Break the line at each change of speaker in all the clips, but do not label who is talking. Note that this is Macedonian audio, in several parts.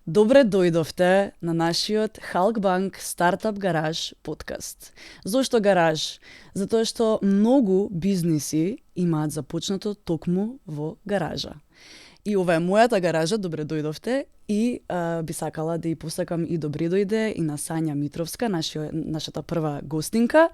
Добре дојдовте на нашиот Халкбанк Стартап Гараж подкаст. Зошто гараж? Затоа што многу бизниси имаат започнато токму во гаража. И ова е мојата гаража, добре дојдовте, и би сакала да ја посакам и добре дојде и на Сања Митровска, нашата прва гостинка,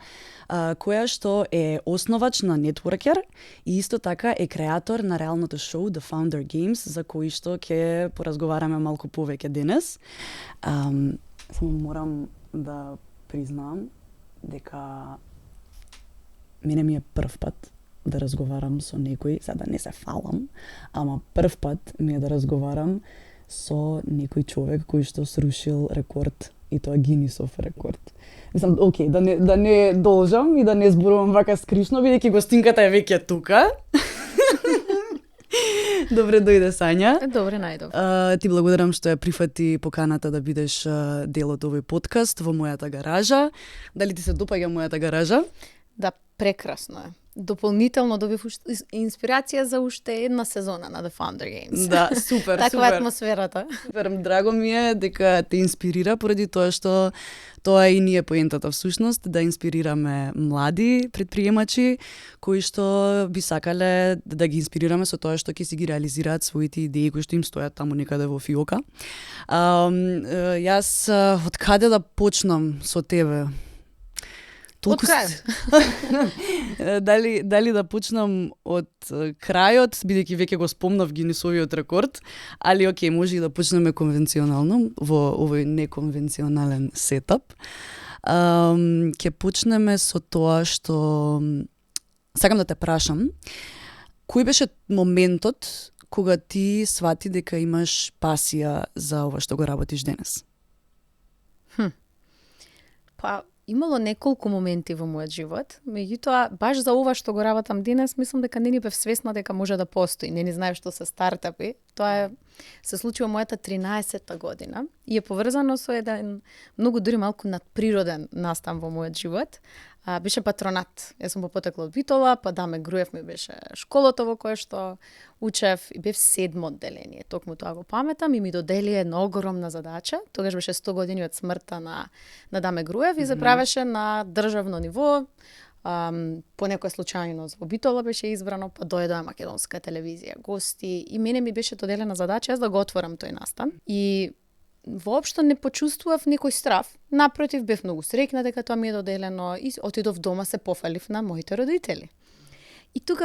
која што е основач на Networker и исто така е креатор на реалното шоу The Founder Games, за кои што ќе поразговараме малку повеќе денес. Само морам да признам дека мене ми е прв пат да разговарам со некој, сега да не се фалам, ама прв пат ми е да разговарам со некој човек кој што срушил рекорд, и тоа Гинисов рекорд. Мислам, окей, да не должам и да не зборувам вака скришно, бидејќи гостинката е веќе тука. Добре дојде, Сања.
Добре најдов.
Ти благодарам што ја прифати поканата да бидеш дел од овој подкаст во мојата гаража. Дали ти се допаѓа мојата гаража?
Да, прекрасно е. Дополнително добив инспирација за уште една сезона на The Founder Games.
Да, супер,
Таква
супер.
атмосферата.
Супер, драго ми е дека те инспирира поради тоа што тоа и ние поентата всушност, да инспирираме млади предприемачи кои што би сакале да ги инспирираме со тоа што ќе си ги реализираат своите идеи кои што им стојат таму некаде во фиока. Јас од каде да почнам со тебе?
Од крај.
Дали да почнам од крајот, бидејќи веќе го спомнав Гинисовиот рекорд, али окей, може и да почнеме конвенционално во овој неконвенционален сетап. Ќе почнеме со тоа што сакам да те прашам, кој беше моментот кога ти свати дека имаш пасија за ова што го работиш денес?
Па, имало неколку моменти во мојот живот, меѓутоа, баш за ова што го работам денес, мислам дека не ни бев свесна дека може да постои. Не ни знаев што се стартапи. Тоа се случи во мојата 13-та година и е поврзано со еден многу дури малку надприроден настан во мојот живот. Беше патронат. Јас сум потекла од Битола, па Даме Груев ми беше школото во кое што учев и бев 7 одделение. Токму тоа го паметам и ми додели една огромна задача. Тогаш беше 100 години од смртта на Даме Груев и се правеше на државно ниво. По некоја случајност во Битола беше избрано, па дојдоа македонска телевизија, гости и мене ми беше доделена задача јас да го отворам тој настан. И воопшто не почувствував некој страв. Напротив, бев многу среќна дека тоа ми е доделено и отидов дома, се пофалив на моите родители. И тука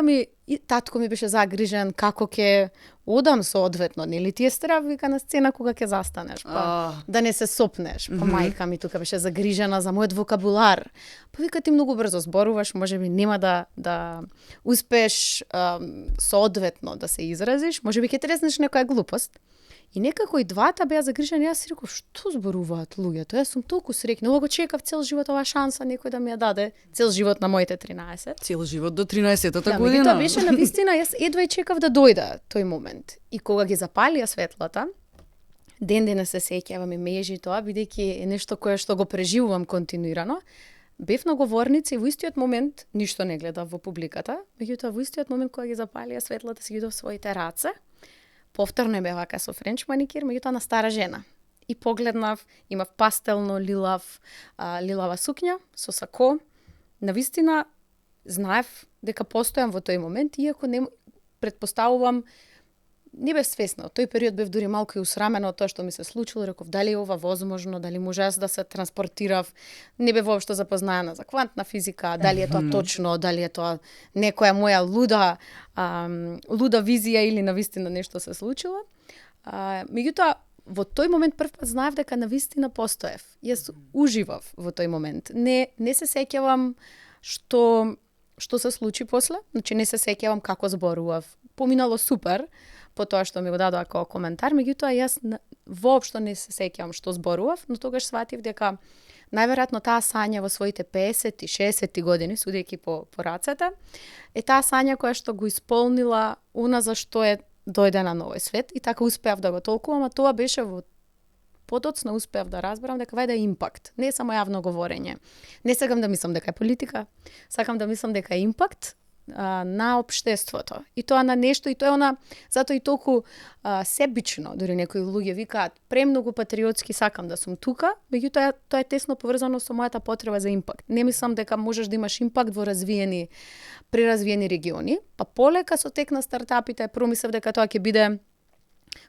татко ми беше загрижен како ќе одам соодветно, нели ти е страв вика на сцена кога ќе застанеш, па да не се сопнеш. Па мајка ми тука беше загрижена за мојот вокабулар. Па вика ти многу брзо зборуваш, можеби нема да успееш соодветно да се изразиш, можеби ќе трезнеш некоја глупост. И некако и двата беа загрижени, јас си реков, што зборуваат луѓето? Јас сум толку среќна, ова го чекав цел живот, оваа шанса некој да ми ја даде, цел живот на моите 13.
Цел живот до 13-та
Да,
година.
тоа беше на вистина, јас едва и чекав да дојде тој момент. И кога ги запалија светлата, ден се сеќавам и межи тоа, бидејќи е нешто кое што го преживувам континуирано, бев на говорница и во истиот момент, ништо не гледав во публиката, меѓутоа во истиот момент кога ги запалија светлата, си видов своите раце, повторно бе вака со френч маникир, меѓутоа на стара жена. И погледнав, имав пастелно лилава сукња со сако. Навистина знаев дека постојам во тој момент, иако не претпоставувам, не бев свесна. Од тој период бев дури малку и усрамена од тоа што ми се случило, реков дали е ова возможно, дали можев да се транспортирав. Не бев воопшто запознаена за квантна физика, дали е тоа точно, дали е тоа некоја моја луда визија или навистина нешто се случило. Меѓутоа, во тој момент прв пат знаев дека навистина постоев. Јас уживав во тој момент. Не се сеќавам што се случи после, значи не се сеќавам како зборував. Поминало супер, по тоа што ми го дадоа како коментар, меѓутоа јас воопшто не се сеќавам што зборував, но тогаш сватив дека најверојатно таа Сања во своите 50 и 60 години, судејќи по рацете, е таа Сања која што го исполнила она за што е дојдена на овој свет и така успеав да го толкувам, а тоа беше во подоцна успеав да разберам дека вајде импакт, не е само јавно говорење. Не сакам да мислам дека е политика, сакам да мислам дека е импакт на општеството. И тоа на нешто, и тоа е затоа и толку себично, дури некои луѓе викаат, премногу патриотски сакам да сум тука, меѓутоа тоа е тесно поврзано со мојата потреба за импакт. Не мислам дека можеш да имаш импакт во преразвиени региони, па полека со тек на стартапите промислев дека тоа ќе биде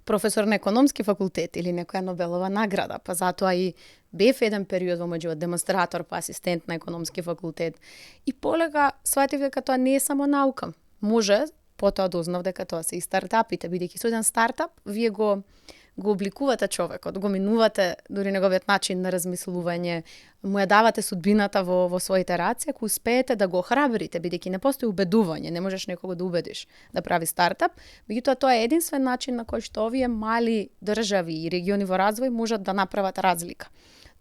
професор на економски факултет или некоја Нобелова награда, па затоа и бев еден период во мој живот демонстратор па асистент на економски факултет. И полека сватив дека тоа не е само наука. Може, потоа дознав дека тоа се и стартапите, бидејќи со еден стартап вие го обликувате човекот, го минувате дури неговиот начин на размислување, му ја давате судбината во своите раце, ако успеете да го охрабрите, бидејќи не постои убедување, не можеш некого да убедиш да прави стартап, меѓутоа тоа е единствен начин на кој што овие мали држави и региони во развој можат да направат разлика.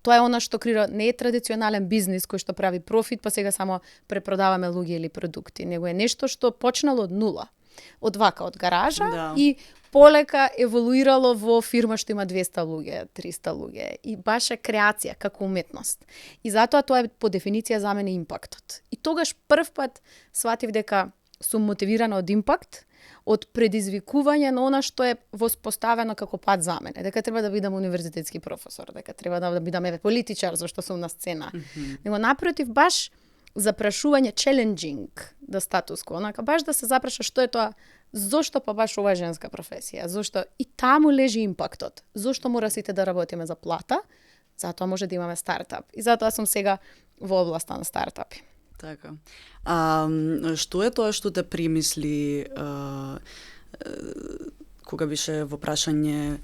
Тоа е она што креира, не е традиционален бизнис кој што прави профит, па сега само препродаваме луѓе или продукти, него е нешто што почнало од нула. Од вака, од гаража и полека еволуирало во фирма што има 200 луѓе, 300 луѓе и баш е креација како уметност. И затоа тоа е по дефиниција за мене импактот. И тогаш прв пат сватив дека сум мотивирана од импакт, од предизвикување на она што е воспоставено како пат за мене, дека треба да бидам универзитетски професор, дека треба да бидам политичар зашто сум на сцена. Него напротив баш запрашување, челенџинг да статус кво, онака баш да се запраша што е тоа, зошто па баш ова женска професија, зошто и таму лежи импактот, зошто мора сите да работиме за плата, затоа може да имаме стартап. И затоа сум сега во областа на стартапи.
Така. Што е тоа што те примисли кога беше во прашање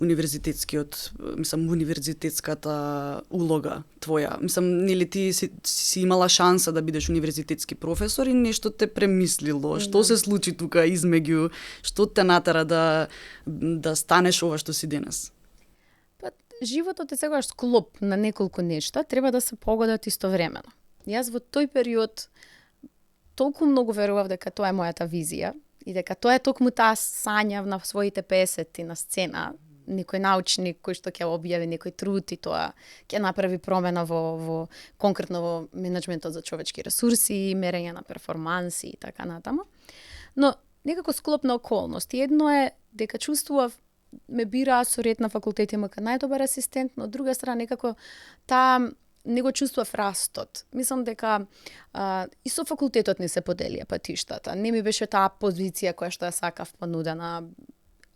универзитетската улога твоја? Нели ти си имала шанса да бидеш универзитетски професор и нешто те премислило? Што се случи тука измеѓу? Што те натера да станеш ова што си денес?
Животот е секогаш склоп на неколку нешта, треба да се погодат истовремено. Јас во тој период толку многу верував дека тоа е мојата визија и дека тоа е токму таа сањав на своите 50 на сцена, некој научник кој што ќе објави некој труд и тоа ќе направи промена во конкретно во менеджментот за човечки ресурси, мерење на перформанси и така натаму. Но некако склоп на околности. Едно е дека чувствував ме бираа со ред на факултет МК најдобар асистент, но од друга страна некако не го чувствував растот. Мислам дека и со факултетот не се поделија патиштата. Не ми беше таа позиција која што ја сакав понудена,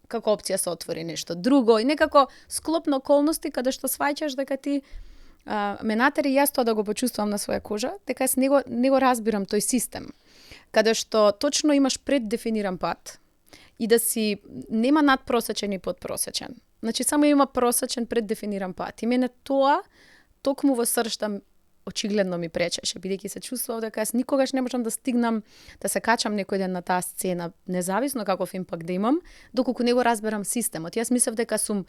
како опција се отвори нешто друго и некако склоп на околности каде што сваќаш дека ти ме натери јас тоа да го почувствувам на своја кожа, дека јас не го разбирам тој систем, каде што точно имаш преддефиниран пат и да си нема надпросечен и подпросечен. Значи само има просечен преддефиниран пат. И мене тоа токму во сршта очигледно ми пречеше, бидејќи се чувствував дека јас никогаш не можам да стигнам да се качам некој ден на таа сцена, независно каков импакт да имам, доколку не го разберам системот. Јас мислев дека сум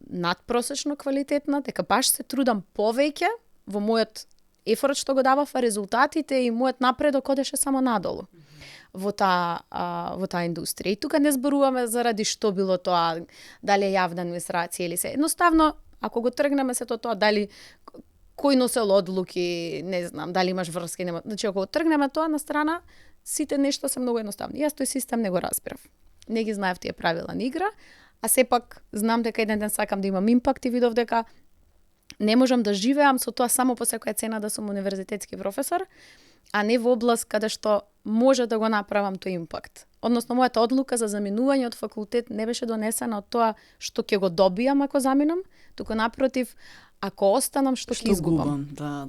надпросечно квалитетна, дека баш се трудам повеќе во мојот ефорт што го давав, а резултатите и мојот напредок одеше само надолу во таа индустрија. И тука не зборуваме заради што било тоа, дали е јавна администрација или се. Едноставно, ако го тргнеме сето тоа, дали кој носел одлуки, не знам, дали имаш врски, нема. Значи, ако го тргнеме тоа на страна, сите нешто се многу едноставни. Јас тој систем не го разбирав. Не ги знаев тие правила на игра, а сепак знам дека еден ден сакам да имам импакт и видов дека не можам да живеам со тоа само по секоја цена да сум универзитетски професор, а не во област каде што може да го направам тој импакт. Односно, мојата одлука за заминување од факултет не беше донесена од тоа што ќе го добијам ако заминам, туку напротив, ако останам, што ќе изгубам.
Да.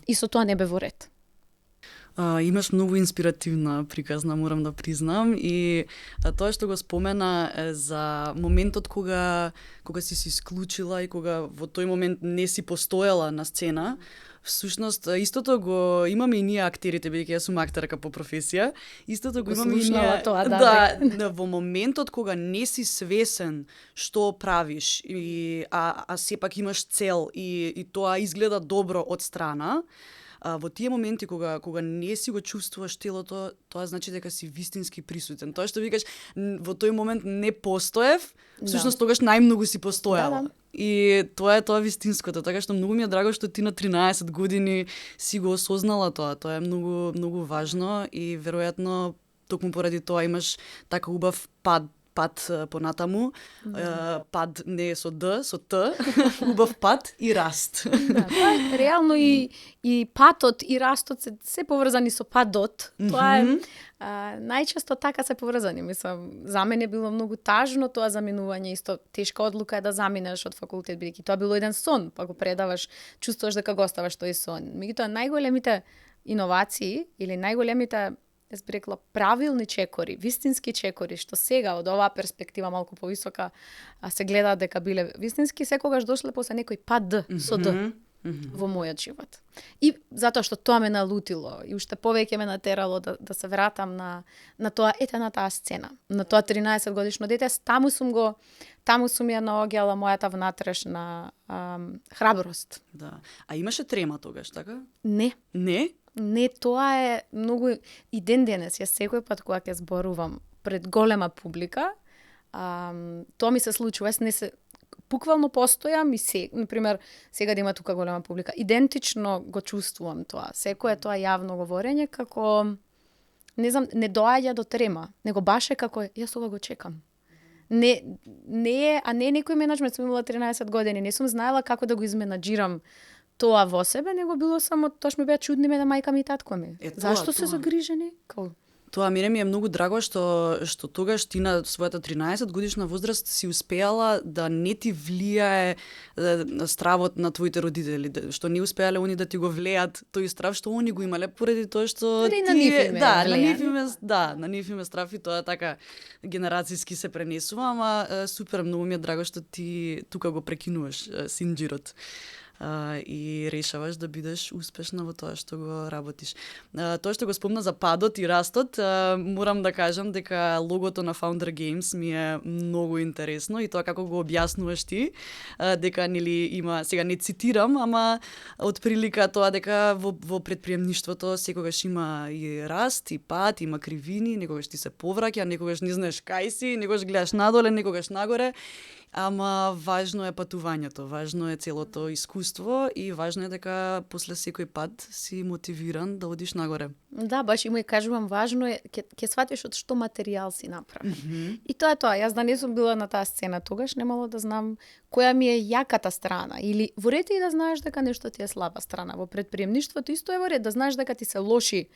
И со тоа не бе во ред.
Имаш многу инспиративна приказна, морам да признам, и тоа што го спомена за моментот кога си исклучила и кога во тој момент не си постоела на сцена. Всушност, истото го имаме и ние актерите, бидејќи јас сум актерка по професија. Истото го имаме и ние.
Тоа,
да, во моментот кога не си свесен што правиш, а сепак имаш цел и тоа изгледа добро од страна, во тие моменти кога не си го чувствуваш телото, тоа значи дека си вистински присутен. Тоа што викаш во тој момент не постоев, всушност тогаш најмногу си постојала.
Да.
И тоа е вистинското, така што многу ми е драго што ти на 13 години си го осознала тоа. Тоа е многу многу важно и веројатно токму поради тоа имаш така убав пат понатаму, пад не со Д, со Т, убав пат и раст.
Да, тоа е реално и патот и растот се поврзани со падот. Тоа е најчесто така се поврзани. Мислам, за мене било многу тажно тоа заменување, исто тешка одлука е да заминеш од факултет, бидејќи тоа било еден сон, па го предаваш, чувствуваш дека го оставаш тој сон. Меѓутоа најголемите иновации или најголемите јас би рекла правилни чекори, вистински чекори, што сега од оваа перспектива малку повисока се гледаат дека биле вистински, секогаш дошле после некој пад со Д во мојот живот. И затоа што тоа ме налутило и уште повеќе ме натерало да се вратам на тоа на таа сцена, на тоа 13 годишно дете, таму сум ја наоѓала мојата внатрешна храброст.
Да. А имаше трема тогаш, така?
Не.
Не?
Не, тоа е многу и ден денес, јас секој пат кога ќе зборувам пред голема публика, тоа ми се случува, јас не се буквално постојам и например, сега да има тука голема публика, идентично го чувствувам тоа. Секое тоа јавно говорење како не знам, не доаѓа до трема, него баш е како јас ова го чекам. Не некој менаџмент, сум имала 13 години, не сум знаела како да го изменаџирам тоа во себе, него било само тоаш ми беа чудни ме на мајка ми и татко ми. Зашто се загрижени?
Тоа мене ми е многу драго што тогаш ти на својата 13 годишна возраст си успеала да не ти влијае стравот на твоите родители, што не успеале они да ти го влеат тој страв што они го имале поради тоа што
на
нив име страв и тоа така генерацијски се пренесува, ама супер многу ми е драго што ти тука го прекинуваш синџирот. И решаваш да бидеш успешна во тоа што го работиш. Тоа што го спомна за падот и растот, морам да кажам дека логото на Founder Games ми е многу интересно и тоа како го објаснуваш ти, дека нели има, сега не цитирам, ама отприлика тоа дека во претприемништвото секогаш има и раст, и пад, има кривини, некогаш ти се повраќа, некогаш не знаеш кај си, некогаш гледаш надоле, некогаш нагоре. Ама важно е патувањето, важно е целото искуство и важно е дека после секој пат си мотивиран да одиш нагоре.
Да, баш има и кажувам, важно е ќе сватиш од што материјал си направен. И тоа е тоа, јас да не сум била на таа сцена тогаш, немало да знам која ми е јаката страна или во ред и да знаеш дека нешто ти е слаба страна. Во претприемништвото исто е во ред да знаеш дека ти се лоши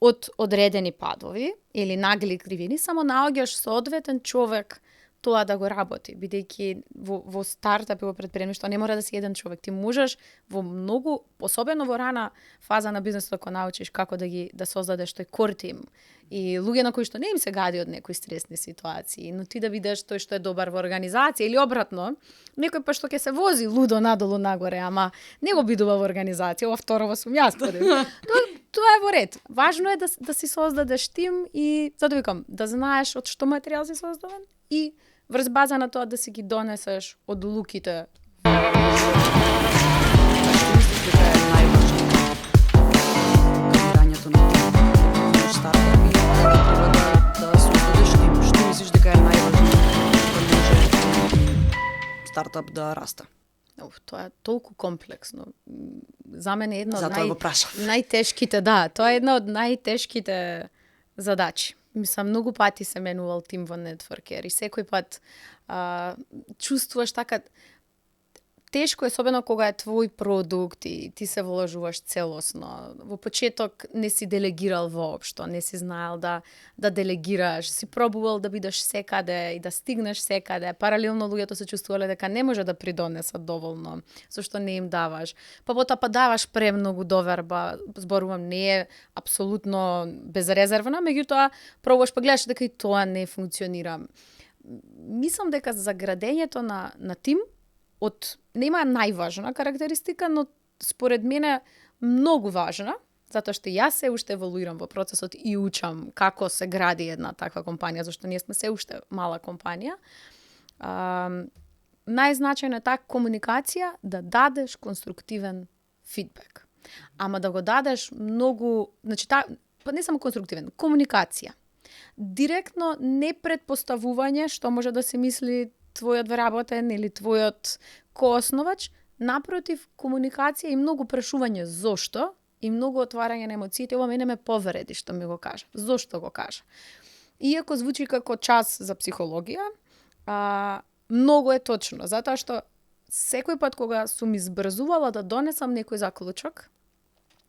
од одредени падови или нагли кривини, само наоѓаш соодветен човек тоа да го работи, бидејќи во стартап и во претприемништво не мора да си еден човек. Ти можеш во многу, особено во рана фаза на бизнисот, ако научиш како да создадеш тој кор тим и луѓе на кои што не им се гади од некои стресни ситуации, но ти да бидеш тој што е добар во организација или обратно, некој па што ќе се вози лудо надолу нагоре, ама не го бидува во организација, ова второво сум јас. Тоа е во ред. Важно е да си создадеш тим и затоа викам, да знаеш од што материјал си создаден и врз база на тоа да си ги донесеш одлуките.
Креирањето на стартап и треба да создадеш тим. Што мислиш дека е најважно да може стартап да расте?
Тоа е толку комплексно. За мене една од
најтешките,
тоа е една од најтешките задачи. Мислам, многу пати се менувал тим во нетворкер и секој пат чувствуваш така тешко е, особено кога е твој продукт и ти се вложуваш целосно. Во почеток не си делегирал воопшто, не си знаел да делегираш, си пробувал да бидеш секаде и да стигнеш секаде. Паралелно луѓето се чувствувале дека не може да придонесат доволно, зашто не им даваш. Па потоа даваш премногу доверба, зборувам, не е апсолутно безрезервна, меѓутоа пробуваш па гледаш дека и тоа не функционира. Мислам дека за градењето на тим нема најважна карактеристика, но според мене многу важна, затоа што јас се уште еволуирам во процесот и учам како се гради една таква компанија, зашто ние сме се уште мала компанија. Најзначајна е таа комуникација, да дадеш конструктивен фидбек. Ама да го дадеш многу, значи па не само конструктивен, комуникација. Директно не предпоставување што може да се мисли твојот вработен или твојот коосновач, напротив, комуникација и многу прашување зошто и многу отварање на емоциите. Ова мене ме повреди што ми го кажа. Зошто го кажа? Иако звучи како час за психологија, многу е точно, затоа што секој пат кога сум избрзувала да донесам некој заклучок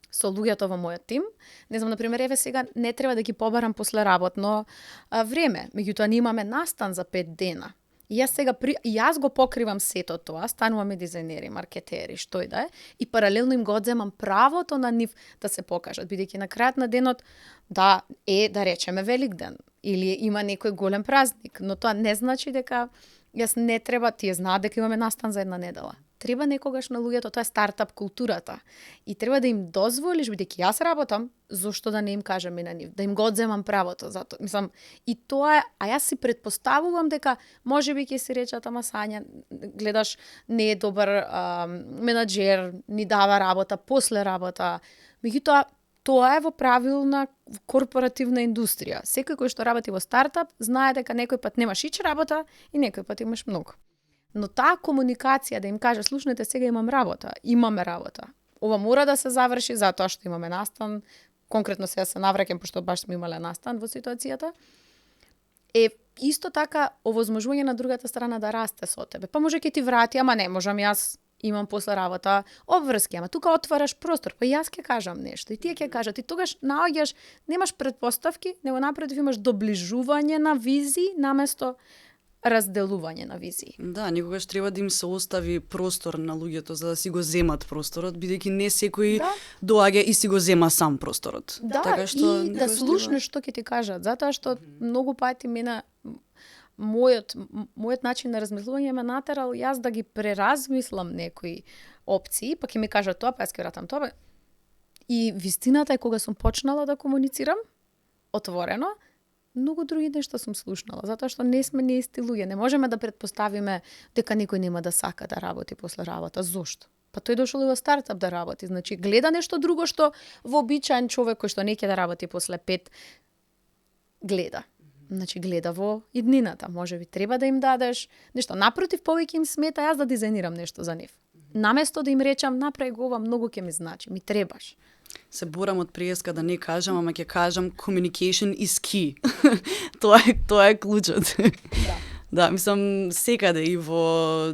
со луѓето во мојот тим, не знам, например, еве сега не треба да ги побарам после работно време, меѓутоа ние имаме настан за 5 дена. И јас го покривам сето тоа, стануваме дизајнери, маркетери, што и да е, и паралелно им го одземам правото на нив да се покажат, бидејќи на крајот на денот да речеме Великден или има некој голем празник, но тоа не значи дека јас не треба, тие знаат дека имаме настан за една недела. Треба некогаш на луѓето, тоа е стартап културата. И треба да им дозволиш, бидејќи јас работам, зошто да не им кажам и на нив, да им го одземам правото. Зато, мислам, и тоа е, а јас си предпоставувам дека можеби ќе си речат, ама Сања, гледаш, не е добар менаџер, ни дава работа после работа. Меѓутоа, тоа е во правилна корпоративна индустрија. Секој кој што работи во стартап знае дека некој пат немаш ич работа и некој пат имаш многу. Но таа комуникација да им каже, слушнете, сега имаме работа. Ова мора да се заврши затоа што имаме настан. Конкретно сега се навраќам пошто баш сме имале настан во ситуацијата. Е исто така овозможување на другата страна да расте со тебе. Па може ќе ти врати, ама не можам јас, имам после работа обврски, ама тука отвараш простор, па јас ќе кажам нешто и тие ќе кажат и тогаш наоѓаш, немаш предпоставки, него напротив имаш доближување на визии наместо разделување на визии.
Да, никогаш треба да им се остави простор на луѓето за да си го земат просторот, бидејќи не секој доаѓа и си го зема сам просторот.
Да, така што и да слушнеш што ќе ти кажат, затоа што многу пати мене мојот начин на размислување ме натерал јас да ги преразмислам некои опции, па ќе ми кажат тоа, па јас ќе вратам тоа. И вистината е кога сум почнала да комуницирам отворено, многу други нешта сум слушнала, затоа што не сме ние исти луѓе. Не можеме да предпоставиме дека некој нема да сака да работи после работа. Зошто? Па тој дошол и во стартап да работи. Значи, гледа нешто друго што вообичаен човек кој што не ќе да работи после 5 гледа. Значи, гледа во иднината. Можеби треба да им дадеш нешто. Напротив, повеќе им смета јас да дизајнирам нешто за нив. Наместо да им речам, направи го ова, многу ќе ми значи, ми требаш.
Се борам од приеска да не кажам, ама ќе кажам communication is key. тоа е клучот. Да, мислам секаде и во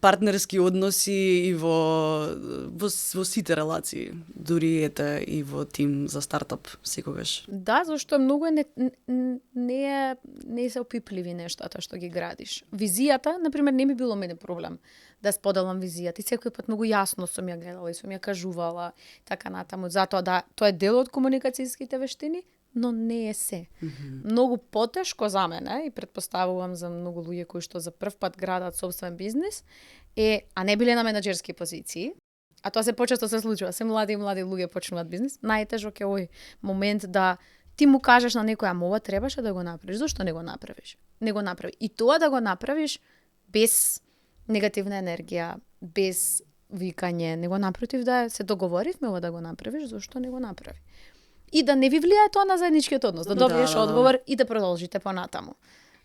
партнерски односи и во сите релации, дури и во тим за стартап секогаш.
Да, зашто многу не се опипливи нештата што ги градиш. Визијата, например, не ми било мене проблем да споделам визијата и секој пат многу јасно сум ја гледала и сум ја кажувала така натаму, затоа да тоа е дел од комуникацијските вештини, но не е се. Многу потешко за мене и предпоставувам за многу луѓе кои што за прв пат градат собствен бизнис а не биле на менаџерски позиции. А тоа се почесто се случува. Се млади луѓе почнуваат бизнис. Најтежок е овој момент да ти му кажеш на некој, ама ова требаше да го направиш. Зошто не го направиш? Не го направи. И тоа да го направиш без негативна енергија, без викање, него напротив да се договоривме ова да го направиш, зошто не го направи? И да не ви влијае тоа на заедничкиот однос, да добиеш одговор и да продолжите понатаму.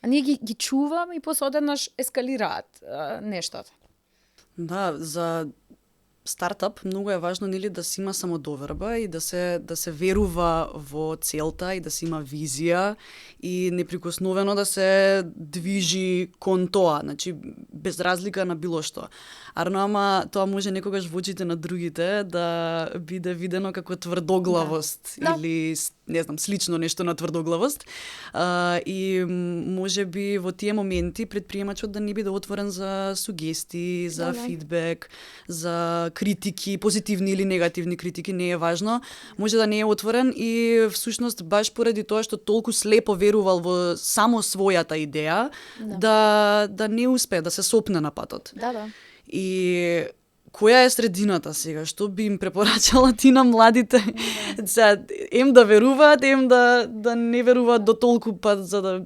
А ние ги чуваме и после одеднаш ескалираат нештата.
Да, за стартап многу е важно нели да се има самодоверба и да се верува во целта и да се има визија и неприкосновено да се движи кон тоа, значи без разлика на било што. Ама тоа може некогаш во очите на другите да биде видено како тврдоглавост или не знам, слично нешто на тврдоглавост. И може би во тие моменти предприемачот да не биде отворен за сугестии, за фидбек, за критики, позитивни или негативни критики, не е важно. Може да не е отворен и всушност баш поради тоа што толку слепо верувал во само својата идеја, да не успее да се сопне на патот.
Да.
И која е средината сега? Што би им препорачала ти на младите? Да веруваат, да не веруваат до толку пат за да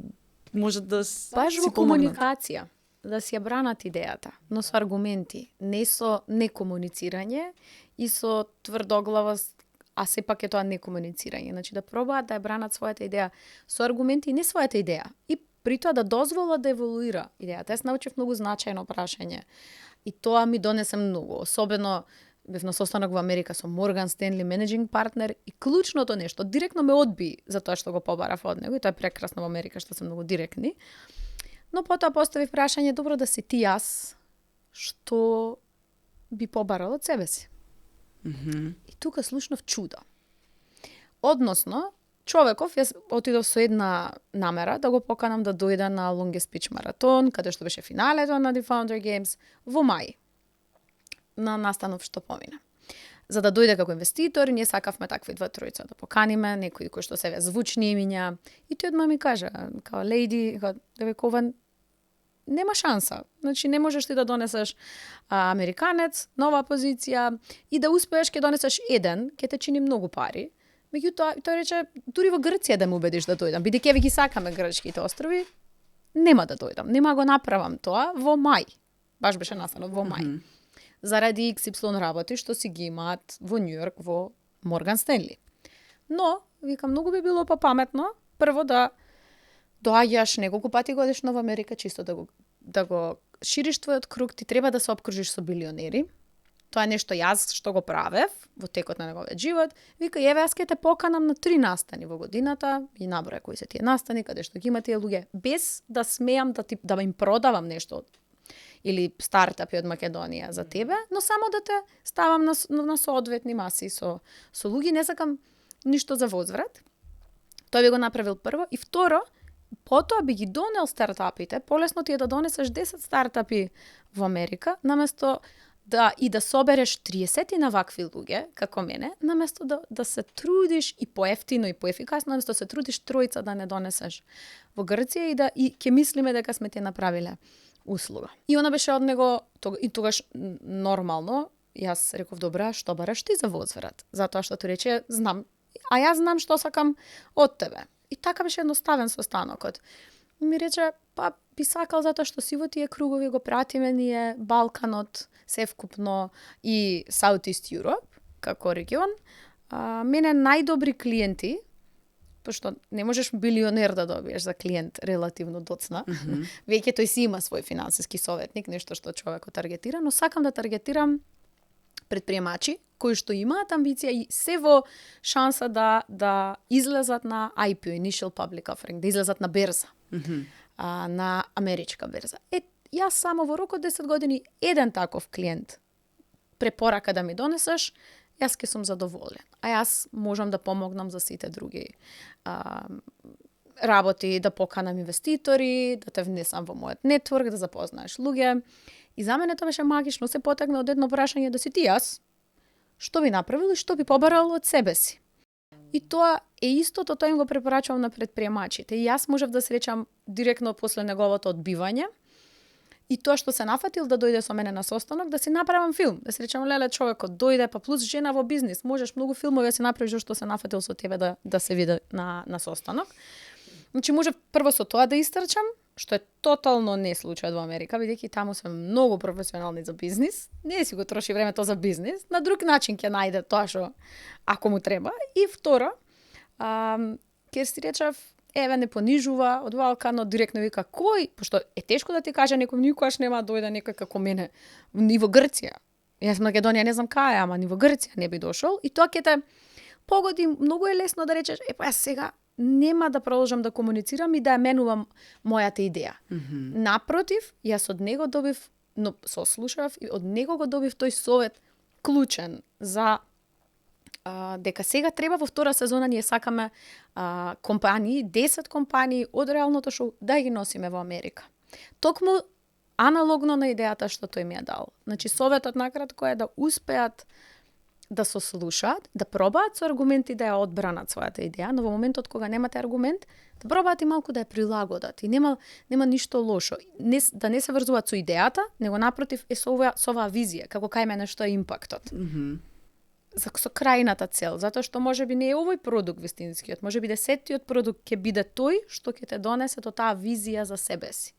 може да
баш во комуникација. да си ја бранат идејата, но со аргументи, не со некомуницирање и со тврдоглавост, а сепак е тоа некомуницирање. Значи да пробаат да ја бранат својата идеја со аргументи и не својата идеја. И при тоа да дозволат да еволуира идејата. Јас научив многу значајно прашање. И тоа ми донесе многу, особено бев на состанок во Америка со Морган Стенли, менеджинг партнер, и клучното нешто директно ме одби за тоа што го побарав од него, и тоа е прекрасно во Америка што се многу директни. Но потоа поставив прашање, добро да си ти јас, што би побарал од себе си. И тука слушнав чудо. Односно, човеков, јас отидов со една намера да го поканам да дојде на Longest Pitch маратон, каде што беше финалето на The Founder Games во мај, на настанов што помина. За да дојде како инвеститор, ние сакавме такви два тројца да поканиме, некои кои што се звучни имиња. И тој одма ми кажа, као лејди, Девекован, нема шанса. Значи не можеш ти да донесеш американец, нова позиција, и да успееш ќе донесеш еден, ќе те чини многу пари. Меѓутоа, тој рече, дури во Грција да ме убедиш да дојдам, бидејќи ви ги сакаме грчките острови, нема да дојдам, нема го направам тоа во мај. Баш беше настанот во мај. Заради XY работи што си ги имаат во Њујорк, во Морган Стенли. Но, викам, многу би било попаметно прво да доаѓаш неколку пати годишно во Америка, чисто да го шириш твојот круг, ти треба да се опкружиш со билионери. Тоа е нешто јас што го правев во текот на неговиот живот. Вика, еве, јас ќе те поканам на 3 настани во годината, и наброја кои се тие настани, каде што ги има тие луѓе, без да смеам да им продавам нешто или стартапи од Македонија за тебе, но само да те ставам на соодветни маси со луѓе, не сакам ништо за возврат. Тој би го направил прво. И второ, потоа би ги донел стартапите, полесно ти е да донесеш 10 стартапи во Америка, наместо да собереш 30 на вакви луѓе, како мене, наместо да се трудиш и поевтино и поефикасно, наместо се трудиш тројца да не донесеш во Грција и ќе мислиме дека сме ти направиле услуга. И она беше од него, и тогаш нормално, јас реков, добра, што бараш ти за возврат? Затоа што тој рече, знам, а јас знам што сакам од тебе. И така беше едноставен состанокот. Ми рече, па би сакал затоа што си во тие кругови го пратиме ние Балканот, севкупно и Southeast Europe, како регион. Мене најдобри клиенти, пошто не можеш билионер да добиеш за клиент релативно доцна. Веќе тој си има свој финансиски советник, нешто што човекот таргетира, но сакам да таргетирам предприемачи кои што имаат амбиција и се во шанса да излезат на IPO, Initial Public Offering, да излезат на берза, на америчка берза. Јас само во рок од 10 години еден таков клиент препорака да ми донесеш, јас ке сум задоволен. А јас можам да помогнам за сите други работи, да поканам инвеститори, да те внесам во мојот нетворк, да запознаеш луѓе. И за мене тоа беше магично, се потегна од едно прашање, да си ти јас, што би направил и што би побарал од себе си. И тоа е истото, тоа им го препорачувам на предприемачите. И јас можев да сречам директно после неговото одбивање. И тоа што се нафатил да дојде со мене на состанок, да си направам филм. Да се речам, леле, човекот дојде, па плюс жена во бизнис, можеш многу филмови да си направиш зашто се нафатил со тебе да се види на состанок. Значи, можев прво со тоа да истрчам, што е тотално не случајот во Америка, бидејќи таму се многу професионални за бизнис, не си го троши времето за бизнис, на друг начин ќе најде тоа што ако му треба. И второ, ќе си речав, еве не понижува од Балканот, директно вика кој, пошто е тешко да ти каже некој никогаш нема да дојде некој како мене ни во Грција. Јас Македонија не знам кај, ама ни во Грција не би дошол и тоа ќе те погоди, многу е лесно да речеш, па јас сега нема да продолжам да комуницирам и да ја менувам мојата идеја. Напротив, јас од него добив, но сослушав и од него го добив тој совет клучен за дека сега треба во втора сезона ние сакаме компании, 10 компании од реалното шоу да ги носиме во Америка. Токму аналогно на идејата што тој ми ја дал. Значи советот накратко е да успеат да сослушаат, да пробаат со аргументи да ја одбранат својата идеја, но во моментот кога немате аргумент, да пробаат и малку да ја прилагодат. И нема ништо лошо. Да не се врзуваат со идејата, него напротив е со оваа визија, како кај мене што е импактот. Со крајната цел, затоа што можеби не е овој продукт вистинскиот, можеби 10-тиот продукт ќе биде тој што ќе те донесе до таа визија за себе си.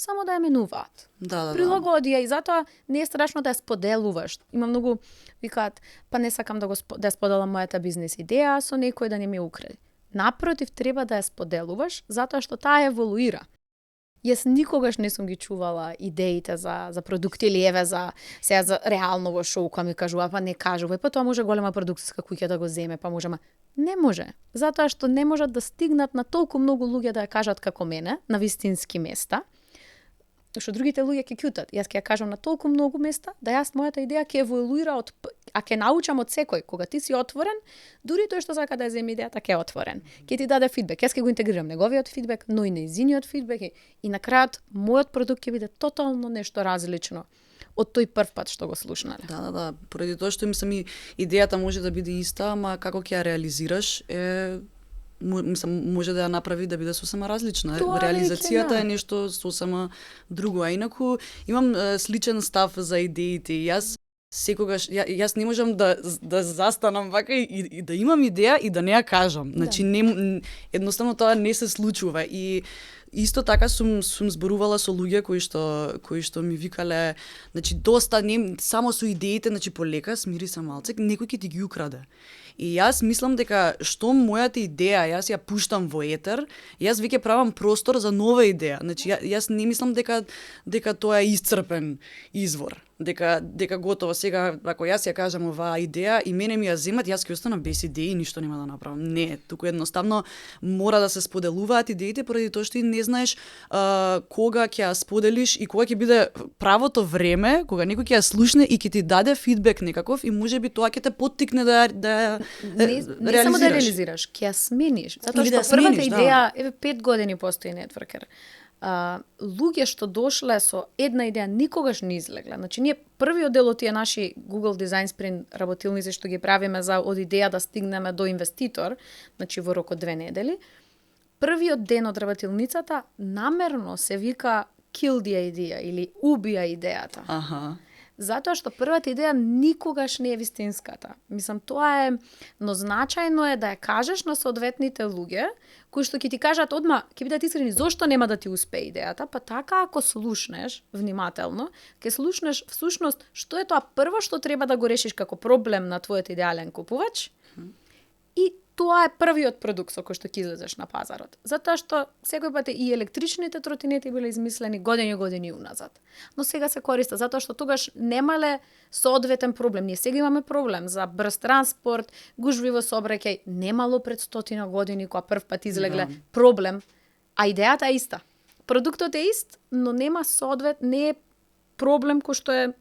само да ја менуваат.
Да.
Прилагоди ја и затоа не е страшно да ја споделуваш. Има многу викаат, па не сакам да да ја споделам мојата бизнес идеја со некој да не ми украде. Напротив, треба да ја споделуваш затоа што таа еволуира. Јас никогаш не сум ги чувала идеите за продукти или еве за реално во шоу кога ми кажува па не кажувај, па тоа може голема продукциска куќа да го земе, па може не може, затоа што не можат да стигнат на толку многу луѓе да ја кажат како мене на вистински места. Што другите луѓе ќе кјутат. Јас ќе ја кажам на толку многу места да јас мојата идеја ќе еволуира а ќе научам од секој. Кога ти си отворен, дури тој што сака да ја земе идејата ќе е отворен. Ќе ти даде фидбек. Јас ќе го интегрирам неговиот фидбек, но и нејзиниот фидбек и на крајот мојот продукт ќе биде тотално нешто различно од тој прв пат што го слушнале.
Да. Поради тоа што мислам и идејата може да биде иста, ама како ќе ја реализираш може да ја направи да биде сосема различна. Реализацијата е нешто сосема друго. А инаку имам сличен став за идеите. Јас секогаш јас не можам да застанам вака и да имам идеја и да не ја кажам. Значи едноставно тоа не се случува и исто така сум зборувала со луѓе кои што ми викале, значи доста не само со идеите, значи полека смири се малце, некој ќе ти ги украде. И јас мислам дека што мојата идеја јас ја пуштам во етер, јас веќе правам простор за нова идеја. Значи јас не мислам дека тоа е исцрпен извор. Дека готово сега ако јас ја кажам оваа идеја и мене ми ја земат, јас ќе останам без идеи и ништо нема да направам. Не, туку едноставно мора да се споделуваат идеите поради тоа што ти не знаеш кога ќе ја споделиш и кога ќе биде правото време, кога некој ќе ја слушне и ќе ти даде фидбек некаков и можеби тоа ќе те поттикне да
не само да реализираш, ќе ја смениш. Затоа што првата идеја, еве 5 години постои Networker. Луѓе што дошле со една идеја никогаш не излегле. Значи ние првиот дел од тие наши Google Design Sprint работилници што ги правиме за од идеја да стигнеме до инвеститор, значи во рок од 2 недели, првиот ден од работилницата намерно се вика kill the idea или убија идејата. Затоа што првата идеја никогаш не е вистинската. Мислам, тоа е, но значајно е да ја кажеш на соодветните луѓе, кои што ќе ти кажат одма, ќе бидат искрени зошто нема да ти успее идејата, па така ако слушнеш внимателно, ќе слушнеш всушност што е тоа прво што треба да го решиш како проблем на твојот идеален купувач. И тоа е првиот продукт со кој што ќе излезеш на пазарот. Затоа што секој пат и електричните тротинети биле измислени години уназад. Но сега се користат затоа што тогаш немале соодветен проблем. Ние сега имаме проблем за брз транспорт, гужви во сообраќај, немало пред 100 години кога прв пат излегле проблем, а идејата е иста. Продуктот е ист, но нема не е проблем кој што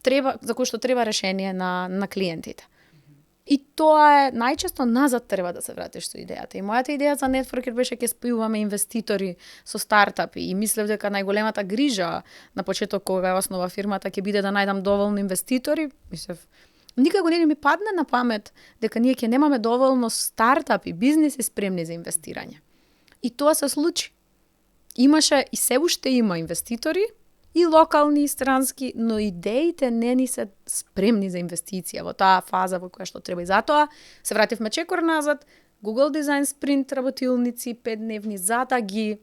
за кој што треба решение на клиентите. И тоа е најчесто назад треба да се вратиш со идејата. И мојата идеја за Networker беше ќе спојуваме инвеститори со стартапи и мислев дека најголемата грижа на почеток кога ја основа фирмата ќе биде да најдам доволно инвеститори. Мислев, никако не ми падне на памет дека ние ќе немаме доволно стартапи, бизнеси спремни за инвестирање. И тоа се случи. Имаше и се уште има инвеститори, и локални и странски, но идеите не ни се спремни за инвестиција во таа фаза во која што треба. И затоа се вративме чекор назад, Google Design Sprint работилници 5-дневни, за да ги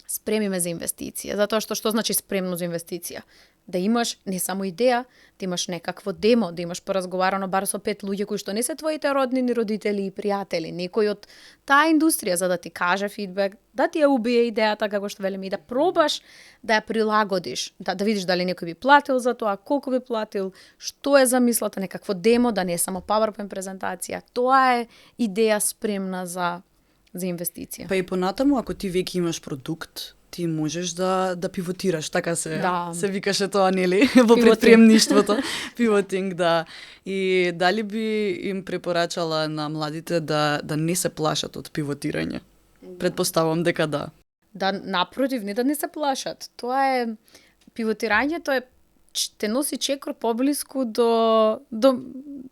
спремиме за инвестиција. Затоа што значи спремно за инвестиција? Да имаш не само идеја, да имаш некакво демо, да имаш поразговарано бар со 5 луѓе кои што не се твоите роднини, родители и пријатели, некој од таа индустрија за да ти каже фидбек, да ти ја убие идејата како што велиме и да пробаш да ја прилагодиш, да видиш дали некој би платил за тоа, колку би платил, што е замислата, некакво демо, да не е само PowerPoint презентација. Тоа е идеја спремна за инвестиција.
Па и понатаму ако ти веќе имаш продукт, ти можеш да пивотираш, така се викаше тоа, нели, во предприемништвото. Пивотинг, да. И дали би им препорачала на младите да не се плашат од пивотирање? Предпоставувам дека да.
Да, напротив, не да не се плашат. Тоа е, пивотирањето те носи чекор поблиску до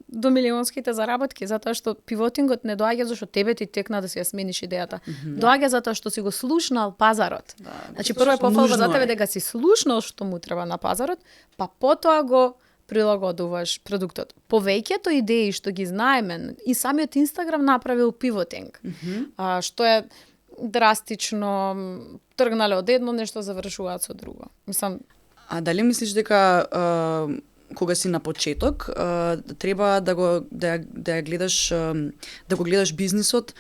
милионските заработки, затоа што пивотингот не доаѓа зашто тебе ти текна да си ја смениш идејата. Доаѓа затоа што си го слушнал пазарот. Значи прво е пофалба за тебе дека си слушнал што му треба на пазарот, па потоа го прилагодуваш продуктот. Повеќето идеи што ги знаеме, и самиот Инстаграм направил пивотинг, што е драстично тргнале од едно нешто, завршуваат со друго. Мислам,
А дали мислиш дека кога си на почеток, треба да ја гледаш да го гледаш бизнисот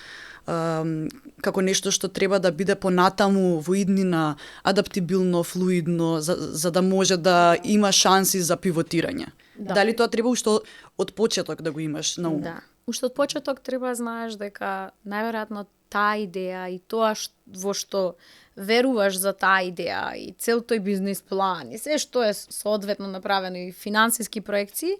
како нешто што треба да биде понатаму во иднина адаптибилно, флуидно, за да може да има шанси за пивотирање?
Да.
Дали тоа треба уште од почеток да го имаш на ум?
да. Уште од почеток треба да знаеш дека најверојатно таа идеја и тоа во што веруваш за таа идеја и цел тој бизнис план и се што е соодветно направено и финансиски проекции,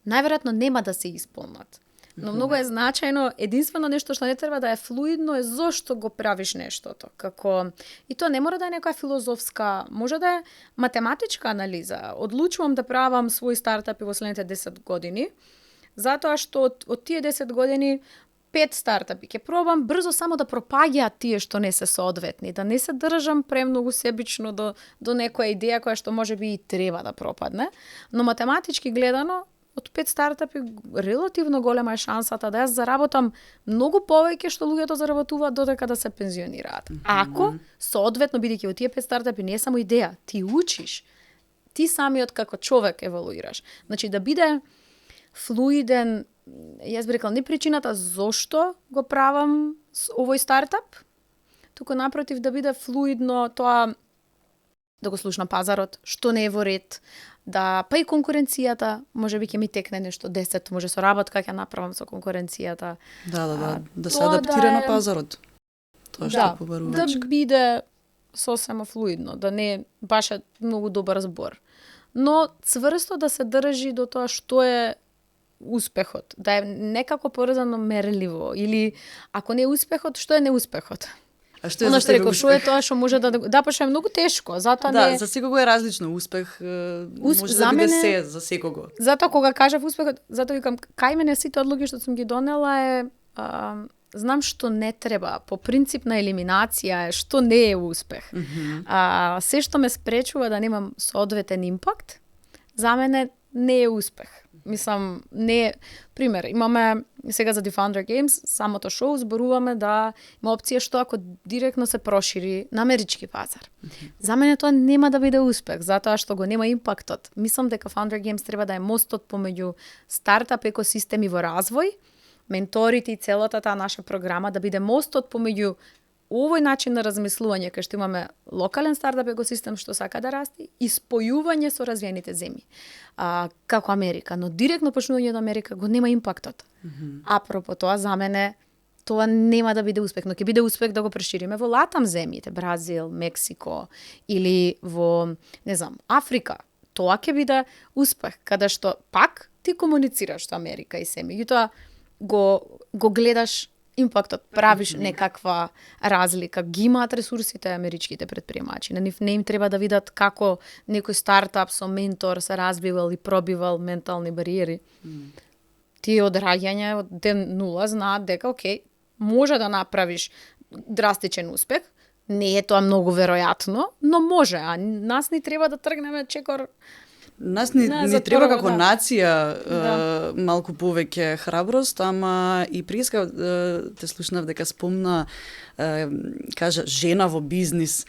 најверојатно нема да се исполнат. Но многу е значајно, единствено нешто што не треба да е флуидно е зошто го правиш нештото. Како и тоа не мора да е некоја филозофска, може да е математичка анализа. Одлучувам да правам свој стартапи во следните 10 години, затоа што од тие 10 години 5 стартапи ќе пробам брзо само да пропаѓаат тие што не се соодветни, да не се држам премногу себично до некоја идеја која што можеби и треба да пропадне, но математички гледано од 5 стартапи релативно голема е шансата да јас заработам многу повеќе што луѓето заработуваат додека да се пензионираат. Ако соодветно бидејќи во тие 5 стартапи не е само идеја, ти учиш, ти самиот како човек еволуираш. Значи да биде флуиден, јас би рекла, не причината зошто го правам овој стартап, туку напротив да биде флуидно тоа да го слушна пазарот, што не е во ред, да па и конкуренцијата, можеби ќе ми текне нешто 10, може со работка ќе направам со конкуренцијата.
Да се адаптира на пазарот. Тоа што побаруваш.
Да биде сосема флуидно, да не е баш многу добар збор. Но цврсто да се држи до тоа што е успехот, да е некако поврзано мерливо, или ако не е успехот, што е неуспехот?
А што е
Она
за
што
тебе
реков, што е тоа што може да па што е многу тешко, затоа
Да, за секого е различно. Успех може да биде се за секого.
Затоа кога кажав успехот, затоа викам кај мене сите одлуки што сум ги донела е знам што не треба, по принцип на елиминација е што не е успех. Се што ме спречува да немам соодветен импакт, за мене не е успех. Мислам, не е... Пример, имаме сега за The Founder Games, самото шоу зборуваме да има опција што ако директно се прошири на амерички пазар. За мене тоа нема да биде успех, затоа што го нема импактот. Мислам дека Founder Games треба да е мостот помеѓу стартап екосистеми во развој, менторите и целата таа наша програма да биде мостот помеѓу овој начин на размислување кај што имаме локален стартап екосистем што сака да расти и спојување со развиените земји. Како Америка, но директно почнување од Америка го нема импактот. Апропо тоа, за мене тоа нема да биде успех, но ќе биде успех да го прошириме во Латам земјите, Бразил, Мексико или во, не знам, Африка. Тоа ќе биде успех, каде што пак ти комуницираш со Америка и се, меѓутоа го гледаш импактот, правиш некаква разлика. Ги имаат ресурсите америчките предприемачи. На нив не им треба да видат како некој стартап со ментор се разбивал и пробивал ментални бариери. Тие од раѓање од ден нула знаат дека окей, може да направиш драстичен успех. Не е тоа многу веројатно, но може. А нас ни треба да тргнеме чекор.
Нас ни треба како нација малку повеќе храброст, ама и приска те слушнав дека спомна кажа жена во бизнис.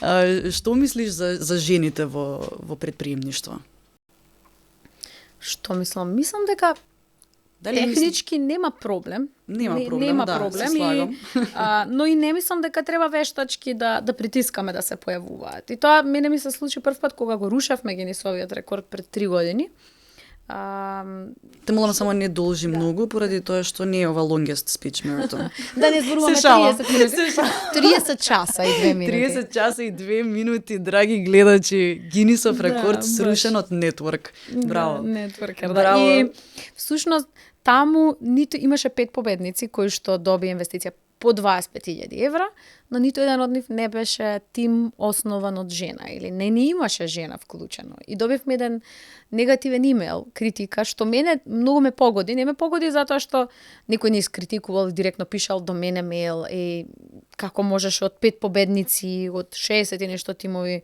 Што мислиш за жените во предприемништво?
Што мислам? Мислам дека технички нема проблем.
Нема проблем, се слагам.
Но и не мислам дека треба вештачки да притискаме да се појавуваат. И тоа мене ми се случи прв пат кога го рушевме Гинисовиот рекорд пред 3 години.
Те молам само не должи многу поради тоа што не е ова longest speech marathon.
Да не зборуваме 30 минути. 30 часа и 2 минути.
30 часа и 2 минути, драги гледачи, Гинисов рекорд срушен од Network. Браво.
Networker, да. И всушност таму ниту имаше 5 победници кои што доби инвестиција по 25.000 евра, но ниту еден од нив не беше тим основан од жена или не имаше жена вклучено. И добивме еден негативен имейл, критика, што мене многу ме погоди. Не ме погоди затоа што некој не искритикувал и директно пишал до мене мейл и како можеш од 5 победници, од 60 и нешто тимови,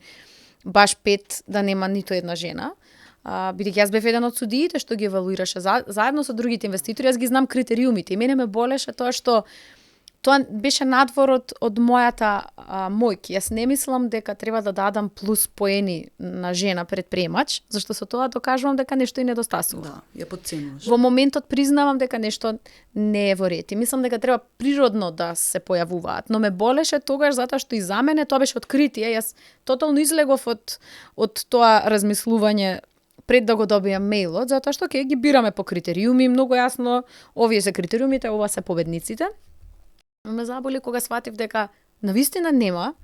баш 5 да нема ниту една жена. Бидејќи јас бев еден од судиите што ги евалуираше заедно со другите инвеститори, јас ги знам критериумите и мене ме болеше тоа што тоа беше надвор од мојата мојки. Јас не мислам дека треба да дадам плюс поени на жена предприемач, зашто со тоа докажувам дека нешто и недостасува.
Да, ја подценуваш.
Во моментот признавам дека нешто не е во ред. И мислам дека треба природно да се појавуваат, но ме болеше тогаш затоа што и за мене тоа беше откритие. Јас тотално излегов од тоа размислување пред да го добијам мејлот, затоа што ќе ги бираме по критериуми, многу јасно, овие се критериумите, ова се победниците. Ме заболи кога сватив дека навистина нема,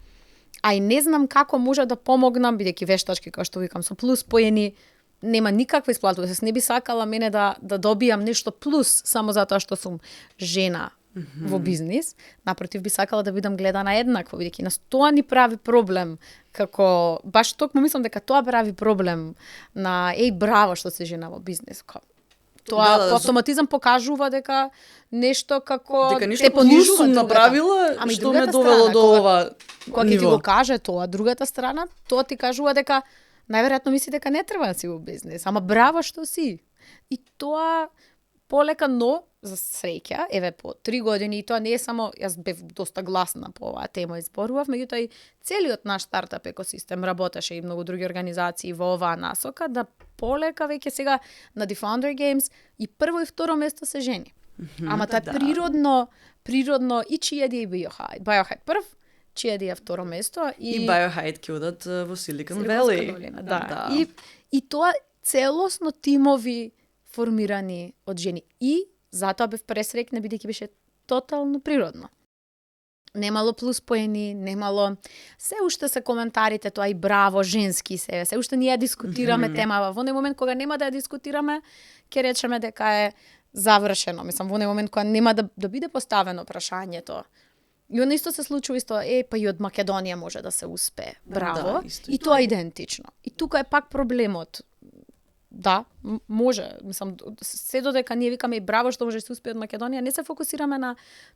а и не знам како може да помогнам, бидејќи вештачки, како што викам, со плюс поени, нема никаква исплатува. Се не би сакала мене да добијам нешто плюс само затоа што сум жена во бизнис. Напротив, би сакала да бидам гледана еднакво, бидејќи нас тоа ни прави проблем, како баш токму мислам дека тоа прави проблем на браво што се жена во бизнис. Тоа по автоматизам покажува дека нешто како
дека нешто понижу сум направила, што ме довело до ова
кога ќе ти го каже тоа другата страна, тоа ти кажува дека најверојатно мисли дека не треба да си во бизнис, ама браво што си. И тоа полека, но за среќа, еве по 3 години, и тоа не е само, јас бев доста гласна по оваа тема и зборував, меѓутоа и целиот наш стартап екосистем работеше и многу други организации во оваа насока, да полека веќе сега на The Founder Games и прво и второ место се жени. Ама тоа природно и Chiadi и Biohide прв, Chiadi е второ место
и Biohide ќе одат во Silicon Valley.
Да. И тоа целосно тимови формирани од жени. И затоа бев пресреќна бидејќи беше тотално природно. Немало плюс поени, немало се уште се коментарите, тоа и браво, женски се уште ние дискутираме темава. Во оној момент кога нема да ја дискутираме, ќе речеме дека е завршено. Мислам, во оној момент кога нема да биде поставено прашањето. И оно исто се случува исто, па и од Македонија може да се успее. Браво.
Да, исто.
И тоа е идентично. И тука е пак проблемот. Да, може. Мислам, се додека ние викаме и браво што може да се успее од Македонија, не се фокусираме на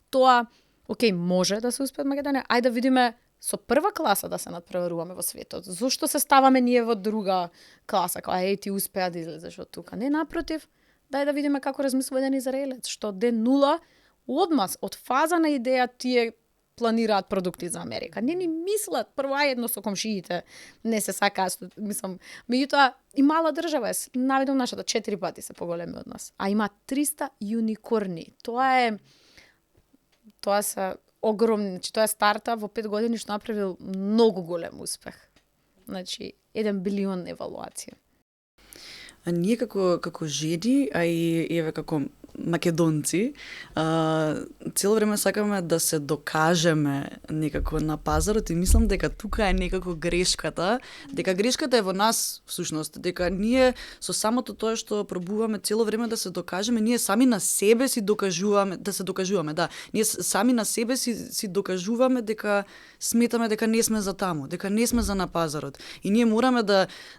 тоа, окей, може да се успее од Македонија, ајде да видиме со прва класа да се надпреваруваме во светот. Зошто се ставаме ние во друга класа, кога ти успеа да излезеш од тука? Не, напротив, дај да видиме како размислува еден израелец, што ден нула одмас, од фаза на идеја тие планираат продукти за Америка. Не ни мислат, прво едно со комшиите, не се сакаат, мислам, меѓутоа и мала држава е, наведно нашата 4 пати се поголеми од нас, а има 300 юникорни. Тоа се огромни, значи тоа е старта во 5 години што направил многу голем успех. Значи 1 билион евалуација.
А ние како жени, а и еве како македонци, цело време сакаме да се докажеме некако на пазарот и мислам дека тука е некако грешката, дека грешката е во нас всушност, дека ние со самото тоа што пробуваме цело време да се докажеме, ние сами на себе си докажуваме, да. Ние сами на себе си докажуваме дека сметаме дека не сме за таму, дека не сме за на пазарот. И ние мораме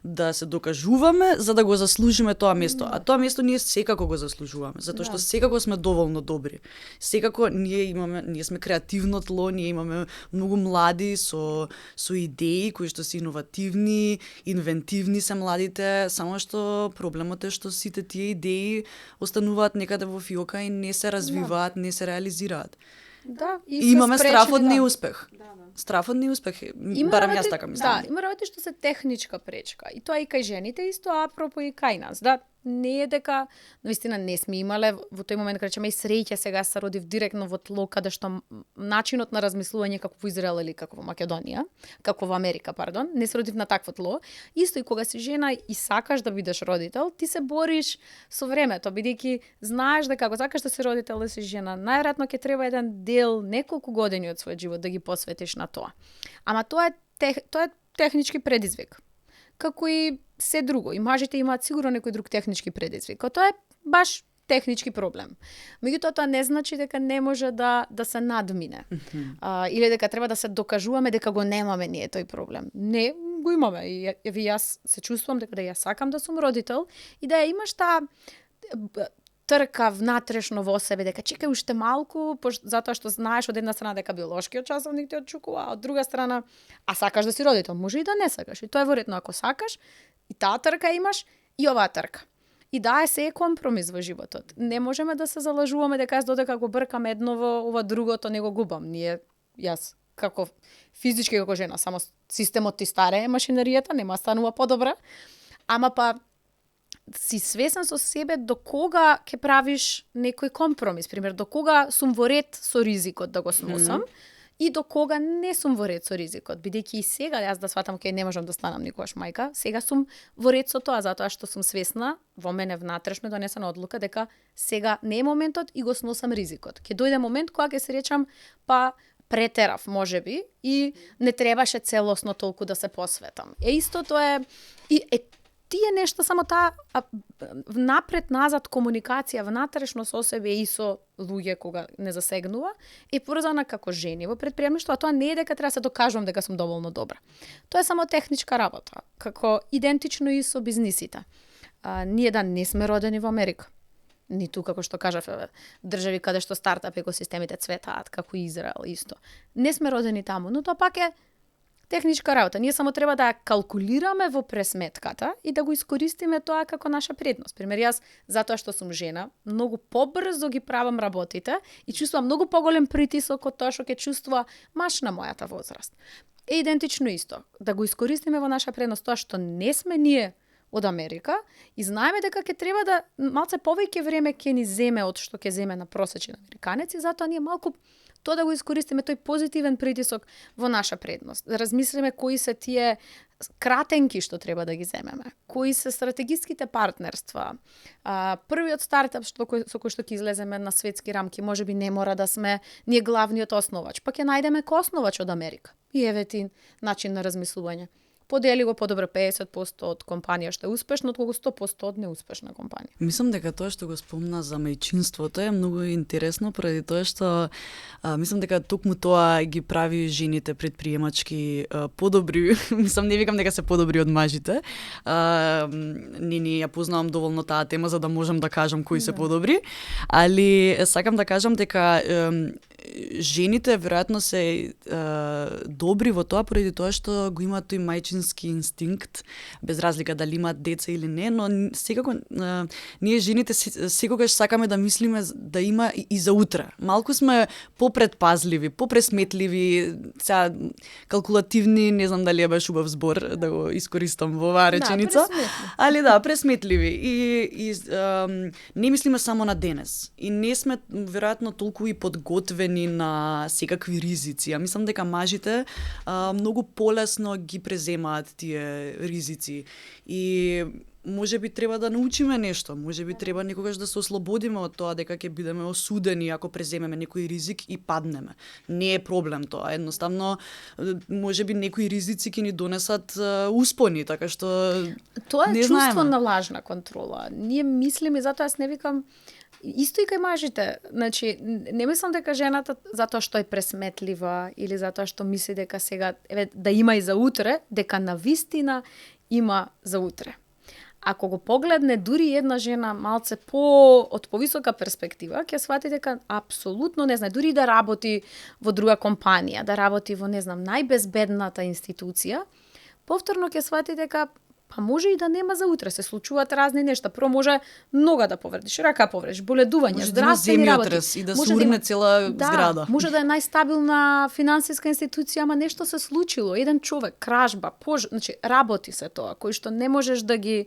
да се докажуваме за да го заслужиме тоа место. А тоа место ние секако го заслужуваме, затоа што секако сме доволно добри. Секако ние сме креативно тло, ние имаме многу млади со идеи кои што се иновативни, инвентивни се младите, само што проблемот е што сите тие идеи остануваат некаде во фиока и не се развиваат, не се реализираат.
Да,
и имаме страф од неуспех. Страф од неуспех, барам јас така мислам.
Да, има работи што се техничка пречка. И тоа и кај жените исто, апропо и кај нас. Да, не е дека наистина не сме имале во тој момент, речеме и среќа, сега се родив директно во тло каде што начинот на размислување како во Израел или како во Македонија, како во Америка, пардон, не се родив на такво тло. Исто и кога си жена и сакаш да бидеш родител, ти се бориш со времето, бидејќи знаеш дека ако сакаш да си родител да си жена, најверојатно ќе треба еден дел, неколку години од својот живот да ги посветиш на тоа. Ама тоа е технички предизвик. Како и се друго. И мажите имаат сигурно некој друг технички предизвик. Тоа е баш технички проблем. Меѓутоа тоа не значи дека не може да се надмине. Или дека треба да се докажуваме дека го немаме ние тој проблем. Не, го имаме. И јас се чувствувам дека ја сакам да сум родител и да ја имаш таа трка внатрешно во себе, дека чекај уште малку, затоа што знаеш од една страна дека биолошкиот часовник ти отчукува, а од друга страна, а сакаш да си родител, може и да не сакаш. И тоа е веројатно ако сакаш, и таа трка имаш, и оваа трка. И да, се е компромис во животот. Не можеме да се залажуваме дека јас додека го бркам едно во ова другото не го губам. Јас како физички како жена, само системот ти старее, машинаријата нема станува подобра. Ама па си свесен со себе до кога ќе правиш некој компромис, пример до кога сум во ред со ризикот да го сносам. И до кога не сум во ред со ризикот, бидејќи и сега јас да сватам не можам да станам никогаш мајка, сега сум во ред со тоа затоа што сум свесна, во мене внатрешно донесена одлука дека сега не е моментот и го сносам ризикот. Ќе дојде момент кога ќе се речам па претерав можеби и не требаше целосно толку да се посветам. Истото е тие нешта само таа напред-назад комуникација внатрешно со себе и со луѓе кога не засегнува е поврзана како жени во претприемништво, а тоа не е дека треба да се докажувам дека сум доволно добра. Тоа е само техничка работа, како идентично и со бизнисите. Ние не сме родени во Америка. Ниту, како што кажав, држави каде што стартап екосистемите цветаат, како Израел исто. Не сме родени таму, но тоа пак е техничка работа. Ние само треба да ја калкулираме во пресметката и да го искористиме тоа како наша предност. Пример, јас, затоа што сум жена, многу побрзо ги правам работите и чувствувам многу поголем притисок од тоа што ќе чувствува маж на мојата возраст. Е идентично исто. Да го искористиме во наша предност тоа што не сме ние од Америка и знаеме дека ќе треба да малце повеќе време ќе ни земе од што ќе земе на просечен американец и затоа ние малку тоа да го искористиме тој позитивен притисок во наша предност. Да размислиме кои се тие кратенки што треба да ги земеме, кои се стратегиските партнерства. Првиот стартап со кој што ќе излеземе на светски рамки, можеби не мора да сме ние главниот основач, па ќе најдеме основач од Америка. И еве ти начин на размислување. Подели го подобро 50% од компанија што е успешна, отколку 100% од неуспешна компанија.
Мислам дека тоа што го спомна за мајчинството е многу интересно, поради тоа што мислам дека токму тоа ги прави жените предприемачки подобри. Мислам, не викам дека се подобри од мажите. Не ја познавам доволно таа тема за да можам да кажам кои се подобри, али сакам да кажам дека жените веројатно се добри во тоа поради тоа што го имаат тој мајчински инстинкт, без разлика дали имаат деца или не, но секако ние жените секогаш сакаме да мислиме да има и за утре. Малку сме попредпазливи, попресметливи, сега калкулативни, не знам дали е баш убав збор да го искористам во оваа реченица, али пресметливи и не мислиме само на денес. И не сме веројатно толку и подготвени на секакви ризици. Ја мислам дека мажите многу полесно ги преземаат тие ризици и можеби треба да научиме нешто, можеби треба некогаш да се ослободиме од тоа дека ќе бидеме осудени ако преземеме некој ризик и паднеме. Не е проблем тоа, едноставно можеби некои ризици ќе ни донесат успони, така што
тоа е чувство на лажна контрола. Ние мислиме, затоа јас не викам исто и кај мажите. Значи, не мислам дека жената затоа што е пресметлива или затоа што мисли дека сега да има и за утре, дека навистина има за утре. Ако го погледне дури една жена малце од повисока перспектива, ќе свати дека апсолутно не знае, дури да работи во друга компанија, да работи во најбезбедната институција, повторно ќе свати дека па може и да нема за утре, се случуваат разни нешта. Прво може нога да повредиш, рака повредиш, боледување, здравствени работи.
И да се урне цела зграда.
Може да е најстабилна финансиска институција, ама нешто се случило. Еден човек, кражба, значи работи се тоа, кој што не можеш да ги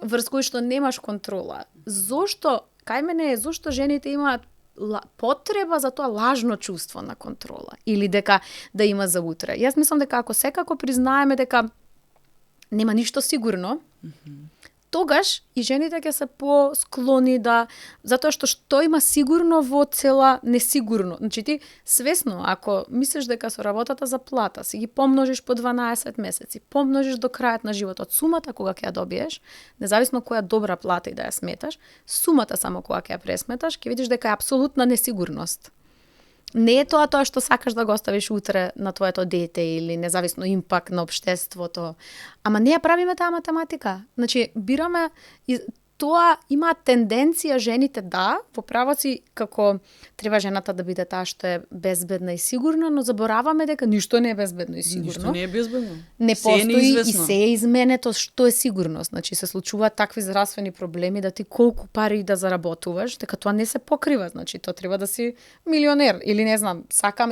врз кој што немаш контрола. Зошто, кај мене е зошто жените имаат потреба за тоа лажно чувство на контрола или дека да има за утре. Јас мислам дека ако секако признаеме дека нема ништо сигурно, тогаш и жените ќе се посклони да, затоа што има сигурно во цела несигурно. Значи ти свесно, ако мислиш дека со работата за плата си ги помножиш по 12 месеци, помножиш до крајот на животот, сумата кога ќе ја добиеш, независно која добра плата и да ја сметаш, сумата само кога ќе ја пресметаш, ќе видиш дека е апсолутна несигурност. Не е тоа што сакаш да го оставиш утре на твоето дете или независно импакт на општеството. Ама не ја правиме таа математика. Значи, бираме тоа има тенденција жените во право си како треба жената да биде таа што е безбедна и сигурна, но забораваме дека ништо не е безбедно и сигурно.
Ништо не е безбедно.
Не
Се е
постои и
неизвестно.
се е изменето што е сигурност. Значи се случуваат такви здравствени проблеми да ти колку пари да заработуваш, дека тоа не се покрива. Значи тоа треба да си милионер или не знам,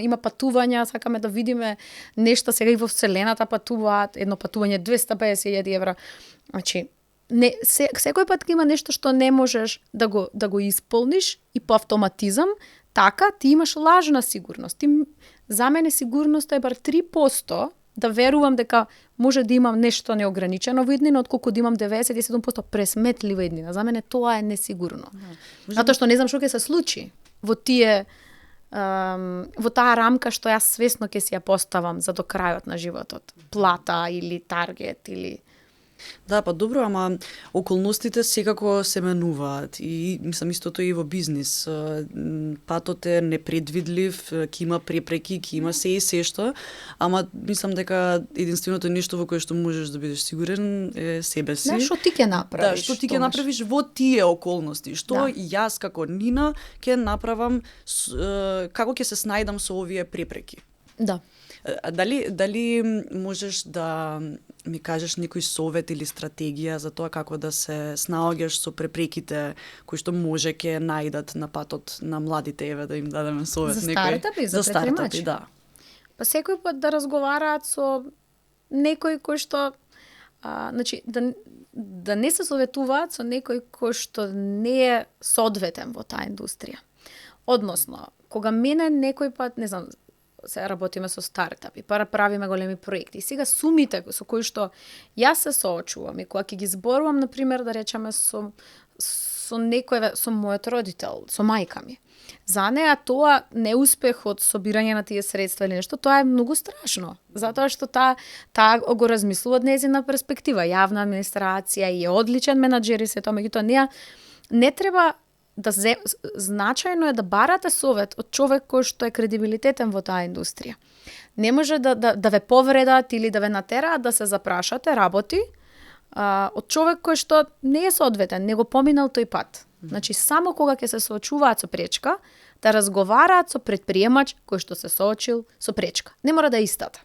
има патувања, сакаме да видиме нешта сега и во вселената патуваат, едно патување 250.000 евра. Значи секој пат има нешто што не можеш да го исполниш и по автоматизам, така ти имаш лажна сигурност. За мене сигурноста е бар 3% да верувам дека може да имам нешто неограничено во иднина, отколку да имам 97% пресметлива иднина. За мене тоа е несигурно. Затоа што не знам што ќе се случи во во таа рамка што јас свесно ќе си ја поставам за до крајот на животот. Плата или таргет или
Да, па добро, ама околностите секако се менуваат и мислам истото и во бизнис. Патот е непредвидлив, ќе има препреки, ќе има се и се што, ама мислам дека единственото нешто во кое што можеш да бидеш сигурен е себе си.
Да, што ти ќе направиш?
Да, што ти ќе направиш во тие околности, што јас како Нина ќе направам, како ќе се снајдам со овие препреки.
Да.
Дали можеш да ми кажеш некој совет или стратегија за тоа како да се снаоѓаш со препреките кои што може ќе најдат на патот на младите, еве да им дадеме совет
за
некој
стартапи,
за стартапи, да.
Па секој пат да разговараат со некој кој што значи да не се советуваат со некој кој што не е соодветен во таа индустрија. Односно, кога мене некој пат, не знам, се работиме со стартапи, па правиме големи проекти. И сега сумите со кои што јас се соочувам и кога ќе ги зборувам, например, да речеме со некој, со мојот родител, со мајка ми. За неа тоа неуспех од собирање на тие средства или нешто, тоа е многу страшно. Затоа што таа го размислува од нејзина перспектива. Јавна администрација и е одличен менаџер и се тоа, меѓутоа не треба значајно е да барате совет од човек кој што е кредибилитетен во таа индустрија. Не може да ве повредат или да ве натераат да се запрашате работи од човек кој што не е соодветен, не го поминал тој пат. Значи, само кога ќе се соочуваат со пречка, да разговараат со предприемач кој што се соочил со пречка. Не мора да е истата.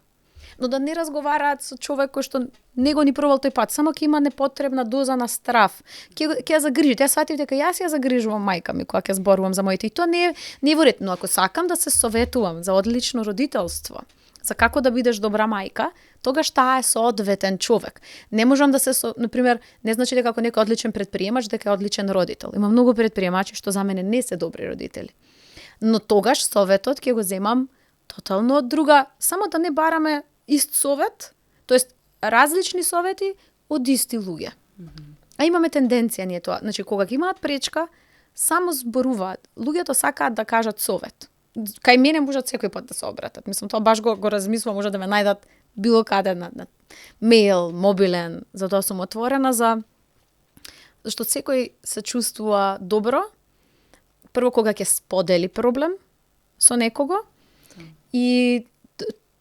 Но да не разговараат со човек кој што не го ни пробал тој пат, само ќе има непотребна доза на страф. Ќе ја загрижите. Јас сватив дека јас ја загрижувам мајка ми кога ќе зборувам за моите и тоа не е во ред, но ако сакам да се советувам за одлично родителство, за како да бидеш добра мајка, тогаш таа е соодветен човек. Не можам да например, не значи дека ако некој е одличен предприемач дека е одличен родител. Има многу предприемачи што за мене не се добри родители. Но тогаш советот ќе го земам тотално од друга, само да не бараме ист совет, тоест различни совети од исти луѓе. А имаме тенденција ние тоа. Значи, кога ги имаат пречка, само зборуваат. Луѓето сакаат да кажат совет. Кај мене можат секој пат да се обратат. Мислам, тоа баш го размислувам, може да ме најдат било каде на мејл, мобилен, затоа сум отворена зашто секој се чувствува добро, прво кога ќе сподели проблем со некого и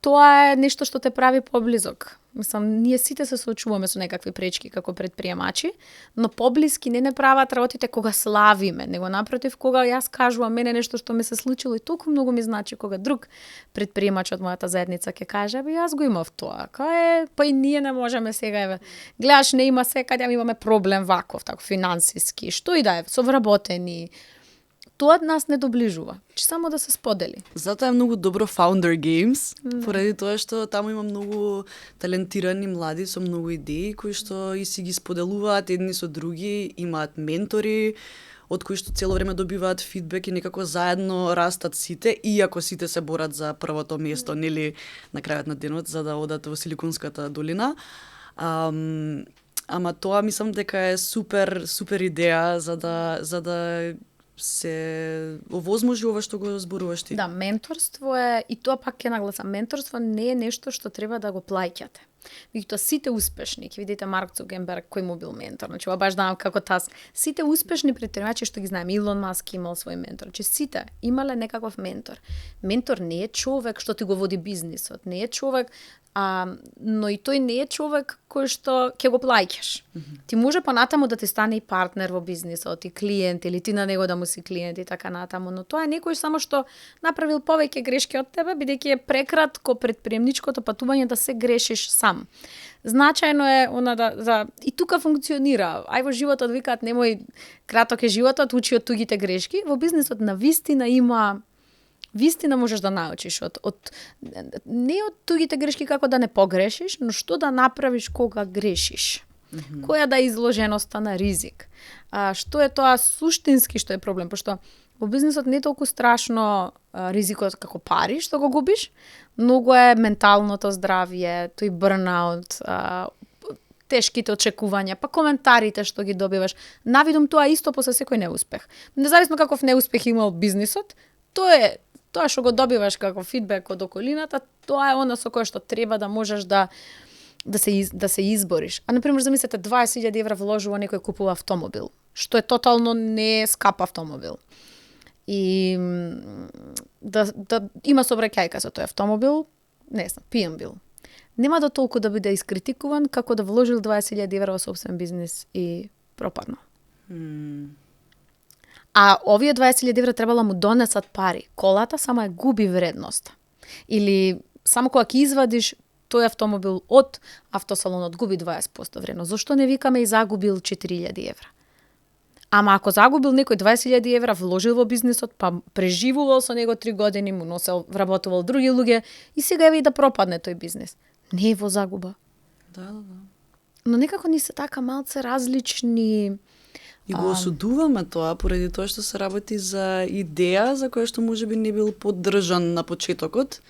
тоа е нешто што те прави поблизок. Мислам, ние сите се соочуваме со некакви пречки како предприемачи, но поблиски не прават работите кога славиме, него напротив кога јас кажувам мене нешто што ми се случило и толку многу ми значи кога друг предприемач од мојата заедница ќе каже, јас го имав тоа. Па и ние не можеме сега, гледаш, не има секаде, имаме проблем ваков, така финансиски, што и да е, со вработени. Тоа нас не доближува, че само да се сподели.
Затоа е многу добро Founder Games, поради тоа што таму има многу талентирани млади со многу идеи кои што и си ги споделуваат едни со други, имаат ментори од кои што цело време добиваат фидбек и некако заедно растат сите, иако сите се борат за првото место, нели, на крајот на денот, за да одат во Силиконската долина. Ама тоа мислам дека е супер идеја за да се овозможи ова што го зборуваш ти.
Да, менторство е, и тоа пак ќе нагласам, менторство не е нешто што треба да го плаќате. Меѓутоа сите успешни, ќе видите Марк Цукерберг кој му бил ментор. Значи, ова баш давам како таск. Сите успешни претприемачи што ги знаеме, Илон Маск имал свој ментор. Значи сите имале некаков ментор. Ментор не е човек што ти го води бизнисот, не е човек, но и тој не е човек кој што ќе го плаќаш. Ти може понатаму да ти стане и партнер во бизнисот, и клиент, или ти на него да му си клиент и така натаму, но тоа е некој само што направил повеќе грешки од тебе, бидејќи е прекратко предприемничкото патување да се грешиш сам. Значајно е и тука функционира. Ај во животот викаат немој краток е животот, учи од тугите грешки. Во бизнисот навистина има вистина можеш да научиш не од тугите грешки како да не погрешиш, но што да направиш кога грешиш. Која да е изложеноста на ризик. Што е тоа суштински што е проблем, пошто во бизнисот не е толку страшно ризикот како пари што го губиш, многу е менталното здравје, тој бърнаут, тешките очекувања, па коментарите што ги добиваш. Навидум тоа исто после секој неуспех. Независно каков неуспех имал бизнисот, тоа што го добиваш како фидбек од околината, тоа е она со кое што треба да можеш да се избориш. А например, замислете 20.000 евра вложува некој купува автомобил, што е тотално не скап автомобил. И да има сообраќајка со тој автомобил, не знам, пиен бил. Нема да толку да биде искритикуван како да вложил 20.000 евра во собствен бизнис и пропаднал. А овие 20.000 евра требало му донесат пари. Колата само ја губи вредност. Или само кога ќе извадиш тој автомобил од автосалонот губи 20% вредност. Зошто не викаме и загубил 4.000 евра? Ама ако загубил некој 20.000 евра, вложил во бизнисот, па преживувал со него 3 години, му носел, вработувал други луѓе и сега еве и да пропадне тој бизнис. Не е во загуба.
Да.
Но некако ни се така малце различни.
И го осудуваме тоа поради тоа што се работи за идеја за која што можеби не бил поддржан на почетокот.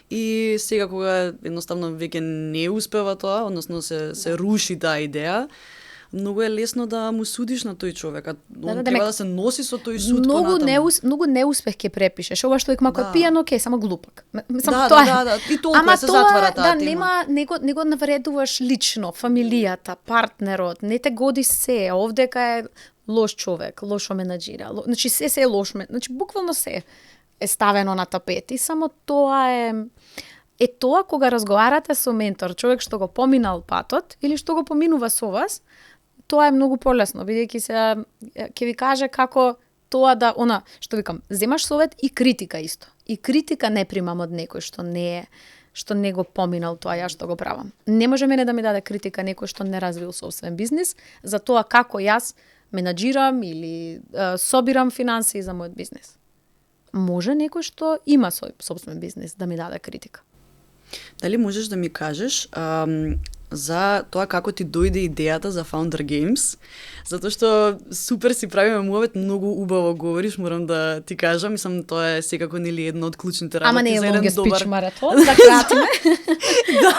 И сега кога едноставно веќе не успева тоа, односно се руши таа идеја, многу е лесно да му судиш на тој човек, а он треба да се носи со тој суд понатаму.
Многу неуспех ќе препишеш. Ова што викам, ако е пијан, окей, само глупак.
Да. И толку се затвара таа тема.
Ама тоа не го навредуваш лично, фамилијата, партнерот, не те годи се. Овдека е лош човек, лошо менаџира. Значи се е лош, значи буквално се е ставено на тапет. И само тоа е тоа кога разговарате со ментор, човек што го поминал патот или што го поминува со вас, тоа е многу полесно, бидејќи ќе ви каже како тоа да, што викам, земаш совет и критика исто. И критика не примам од некој што не го поминал тоа ја што го правам. Не може мене да ми даде критика некој што не развил собствен бизнис за тоа како јас менаџирам или собирам финансии за мојот бизнис. Може некој што има свој собствен бизнис да ми даде критика.
Дали можеш да ми кажеш за тоа како ти дојде идејата за Founder Games? Затоа што супер си правиме муавет, многу убаво говориш, морам да ти кажам, мислам тоа е секако нели едно од клучните работи.
Ама не е
за еден
longest
добар
pitch маратон, да кратиме.
Да.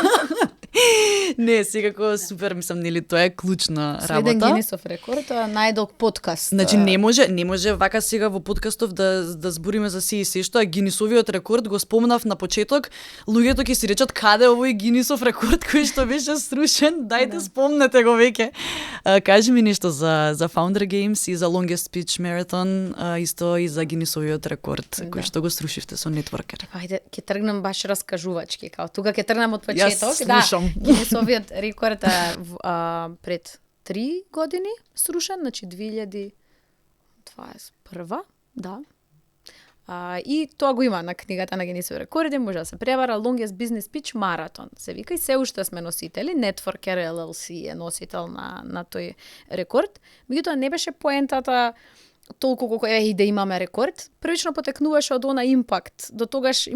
Не, секако супер, мислам, нели тоа е клучна работа.
Следен Гинисов рекорд, тоа е најдолг подкаст.
Значи не може вака сега во подкастов да збориме за се и се што, а Гинисовиот рекорд го спомнав на почеток. Луѓето ќе си речат каде овој Гинисов рекорд кој што беше срушен, дајте спомнете го веќе. Кажи ми нешто за Founder Games и за Longest Pitch Marathon, исто и за Гинисовиот рекорд кој што го срушивте со Networker.
Ајде, ќе тргнам баш раскажувачки, као тука ќе тргнам од почеток.
Јас слушам.
Гинисовиот рекорд е пред 3 години срушен, значи 2021, да. И тоа го има на книгата на Гинисови рекорди, може да се пребара Longest Business Pitch Marathon. Се вика и се уште сме носители, Networker LLC е носител на тој рекорд. Меѓутоа не беше поентата толку колку и да имаме рекорд. Првично потекнуваше од она импакт. До тогаш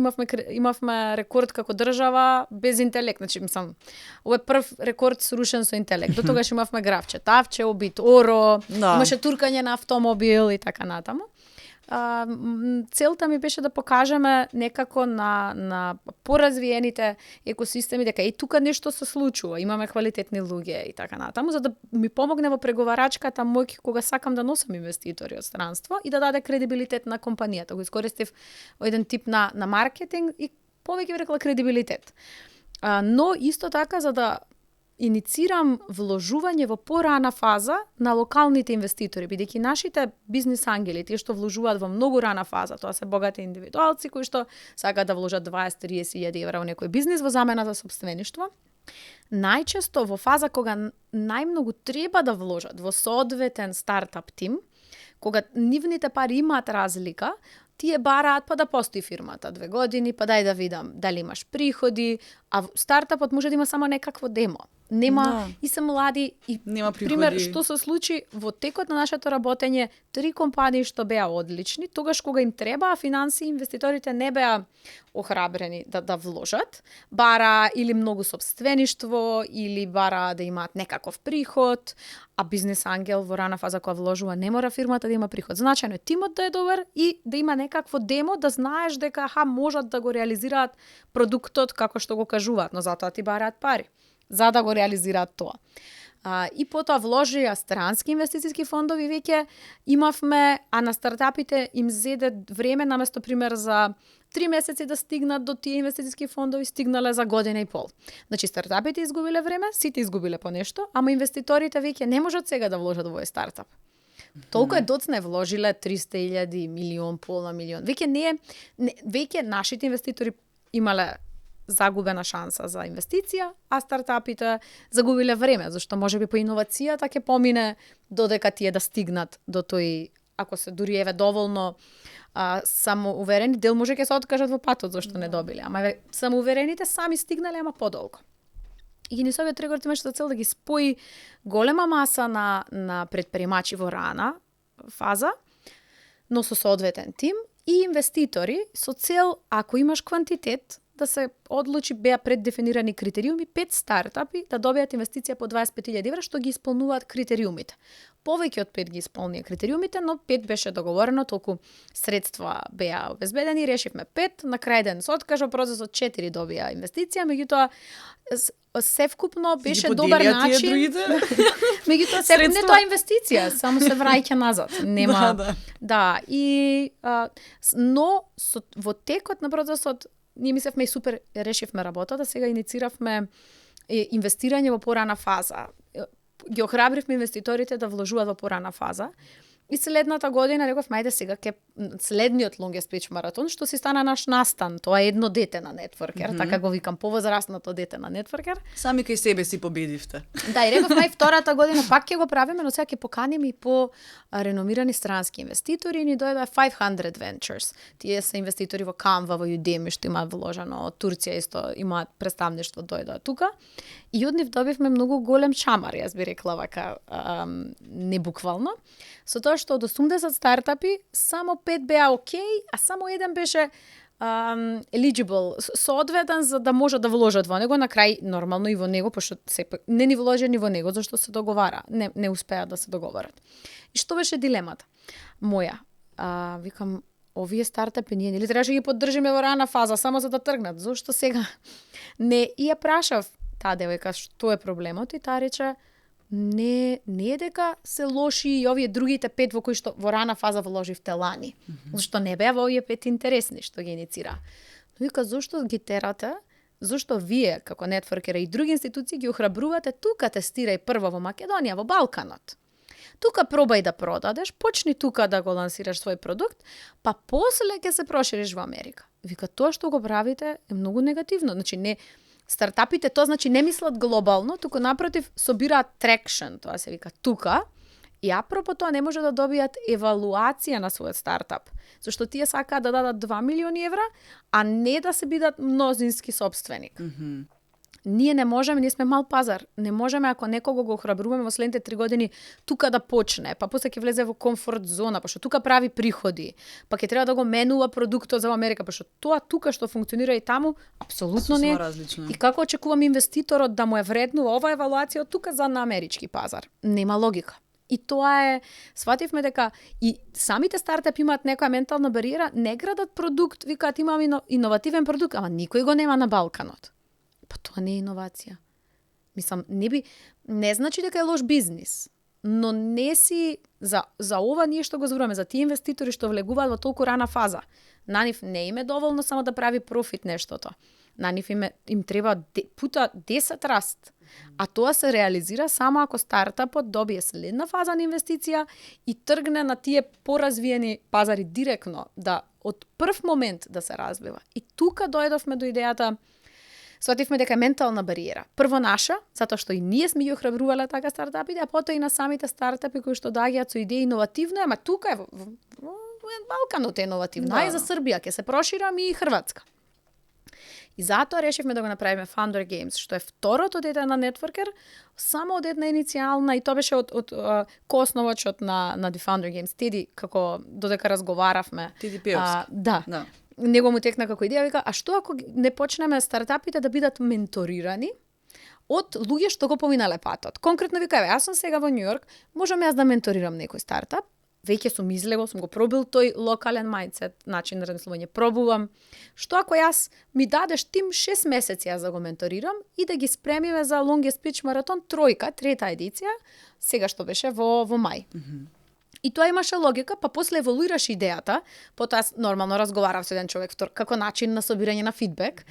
имавме рекорд како држава без интелект. Значи, мислам, ова е прв рекорд срушен со интелект. До тогаш имавме гравче, тавче, обит, оро, имаше туркање на автомобил и така натаму. Целта ми беше да покажеме некако на поразвиените екосистеми дека и тука нешто се случува, имаме квалитетни луѓе и така натаму, за да ми помогне во преговарачката мој кога сакам да носам инвеститори од странство и да даде кредибилитет на компанијата. Го искористив еден тип на маркетинг и повеќе би рекла кредибилитет. Но исто така за да иницирам вложување во порана фаза на локалните инвеститори, бидејќи нашите бизнис ангели, тие што вложуваат во многу рана фаза, тоа се богати индивидуалци кои што сакаат да вложат 20-30 илјади евра во некој бизнис во замена за сопствеништво, најчесто во фаза кога најмногу треба да вложат во соодветен стартап тим, кога нивните пари имаат разлика, тие бараат па да постои фирмата 2 години, па дај да видам дали имаш приходи, а стартапот може да има само некакво демо. Нема и се млади и
нема приходи.
Пример што се случи во текот на нашето работење, 3 компании што беа одлични, тогаш кога им требаа финансии, инвеститорите не беа охрабрени да вложат, бара или многу сопствеништво или бара да имаат некаков приход, а бизнес ангел во рана фаза кога вложува не мора фирмата да има приход. Значајно е тимот да е добар и да има некакво демо, да знаеш дека можат да го реализираат продуктот како што го кажуваат, но затоа ти бараат пари за да го реализираат тоа. И потоа вложија странски инвестициски фондови, веќе имавме, а на стартапите им зеде време, наместо пример за 3 месеци да стигнат до тие инвестициски фондови, стигнале за година и пол. Значи стартапите изгубиле време, сите изгубиле по нешто, ама инвеститорите веќе не можат сега да вложат во овој стартап. Толку е доцна вложиле 300.000, милион, пола милион. Веќе нашите инвеститори имале загубена шанса за инвестиција, а стартапите загубиле време, зашто можеби по иновацијата ќе помине додека тие да стигнат до тој, ако се дури еве доволно самоуверени, дел може ќе се откажат во патот зашто не добиле, ама самоуверените сами стигнале, ама подолго. И Гинисовиот рекорд имаше за цел да ги спои голема маса на предприемачи во рана фаза, но со соодветен тим и инвеститори со цел, ако имаш квантитет, да се одлучи, беа преддефинирани критериуми, 5 стартапи да добијат инвестиција по 25.000 евра, што ги исполнуваат критериумите. Повеќе од 5 ги исполнија критериумите, но 5 беше договорено, толку средства беа обезбедени, решивме 5, на крај ден се откажа процесот, 4 добија инвестиција, меѓутоа севкупно беше добар начин. Меѓутоа не тоа инвестиција, само се враќа назад. Нема. Да, и но во текот на процесот ние мислевме и супер решивме работата, сега иницииравме инвестирање во порана фаза. Ги охрабривме инвеститорите да вложуваат во порана фаза. И следната година реков, мајде сега следниот longest pitch маратон, што си стана наш настан. Тоа е едно дете на Networker, така го викам, повозрастното дете на Networker.
Сами кај себе си победивте.
Да, и реков, втората година пак ќе го правиме, но сега ќе поканим и по реномирани странски инвеститори, ни дојде 500 Ventures. Тие се инвеститори во Canva, во Udemy, што имаат вложено, од Турција исто имаат представништво, дојдоа тука. И од нив добивме многу голем чамар, јас би рекла вака, не буквално. Со тоа што од 80 стартапи, само 5 беа окей, а само еден беше eligible, соодветен за да можат да вложат во него, на крај нормално и во него, пошто не ни вложени во него, зашто се договара, не успеа да се договорат. И што беше дилемата моја? Викам, овие стартапи ние нели требаше ги поддржиме во рана фаза само за да тргнат, зошто сега? Не, и ја прашав таа девојка што е проблемот и таа рече не е дека се лоши и овие другите 5 во кои што во рана фаза вложивте лани. Зашто не беа во овие 5 интересни што ги иницира. Но вика, зошто ги терате? Зошто вие, како Networker и други институции, ги охрабрувате тука тестирај прво во Македонија, во Балканот. Тука пробај да продадеш, почни тука да го лансираш свој продукт, па после ќе се прошириш во Америка. Вика, тоа што го правите е многу негативно. Значи, не стартапите, тоа значи не мислат глобално, туку напротив собираат трекшн, тоа се вика тука, и апропо тоа не може да добијат евалуација на својот стартап, зашто тие сакаат да дадат 2 милиони евра, а не да се бидат мнозински сопственик. Ние не можеме, ние сме мал пазар. Не можеме ако некого го охрабруваме во следните 3 години тука да почне, па после ќе влезе во комфорт зона, пошто тука прави приходи, па ќе треба да го менува продуктот за Америка, пошто тоа тука што функционира и таму апсолутно не. И како очекувам инвеститорот да му е вредно оваа евалуација од тука за на амерички пазар? Нема логика. И тоа е, свативме дека и самите стартапи имаат некоја ментална бариера, не градат продукт, викаат имаме иновативен продукт, ама никој го нема на Балканот. Па тоа не е иновација. Мислам, не значи дека е лош бизнис, но не си за ова ние што го зборуваме, за тие инвеститори што влегуваат во толку рана фаза. На нив не им е доволно само да прави профит нештото. На нив им треба пута 10 раст. А тоа се реализира само ако стартапот добие следна фаза на инвестиција и тргне на тие поразвиени пазари директно, да од прв момент да се развива. И тука дојдовме до идејата, свативме дека е ментална бариера. Прво наша, затоа што и ние сме ги охрабрувале така стартапите, а потоа и на самите стартапи кои што доаѓаат со идеи иновативно, ама тука е во Балканот е иновативно, а и за Србија ќе се проширам и Хрватска. И затоа решивме да го направиме Founder Games, што е второто дете на Networker, само од една иницијална, и тоа беше од коосновачот на The Founder Games, Теди, како додека разговаравме.
Теди Пеовски.
Да. Него му текна како идеја, вика, а што ако не почнеме стартапите да бидат менторирани од луѓе што го поминале патот? Конкретно вика, јас сум сега во Њујорк, можам јас да менторирам некој стартап, веќе сум излегол, сум го пробил тој локален мајндсет, начин на размислување, пробувам. Што ако јас ми дадеш тим 6 месеци јас да го менторирам и да ги спремиме за Longest Pitch Marathon трета едиција, сега што беше во мај. И тоа имаше логика, па после еволуираш идејата, потоа нормално разговарав со еден човек како начин на собирање на фидбек.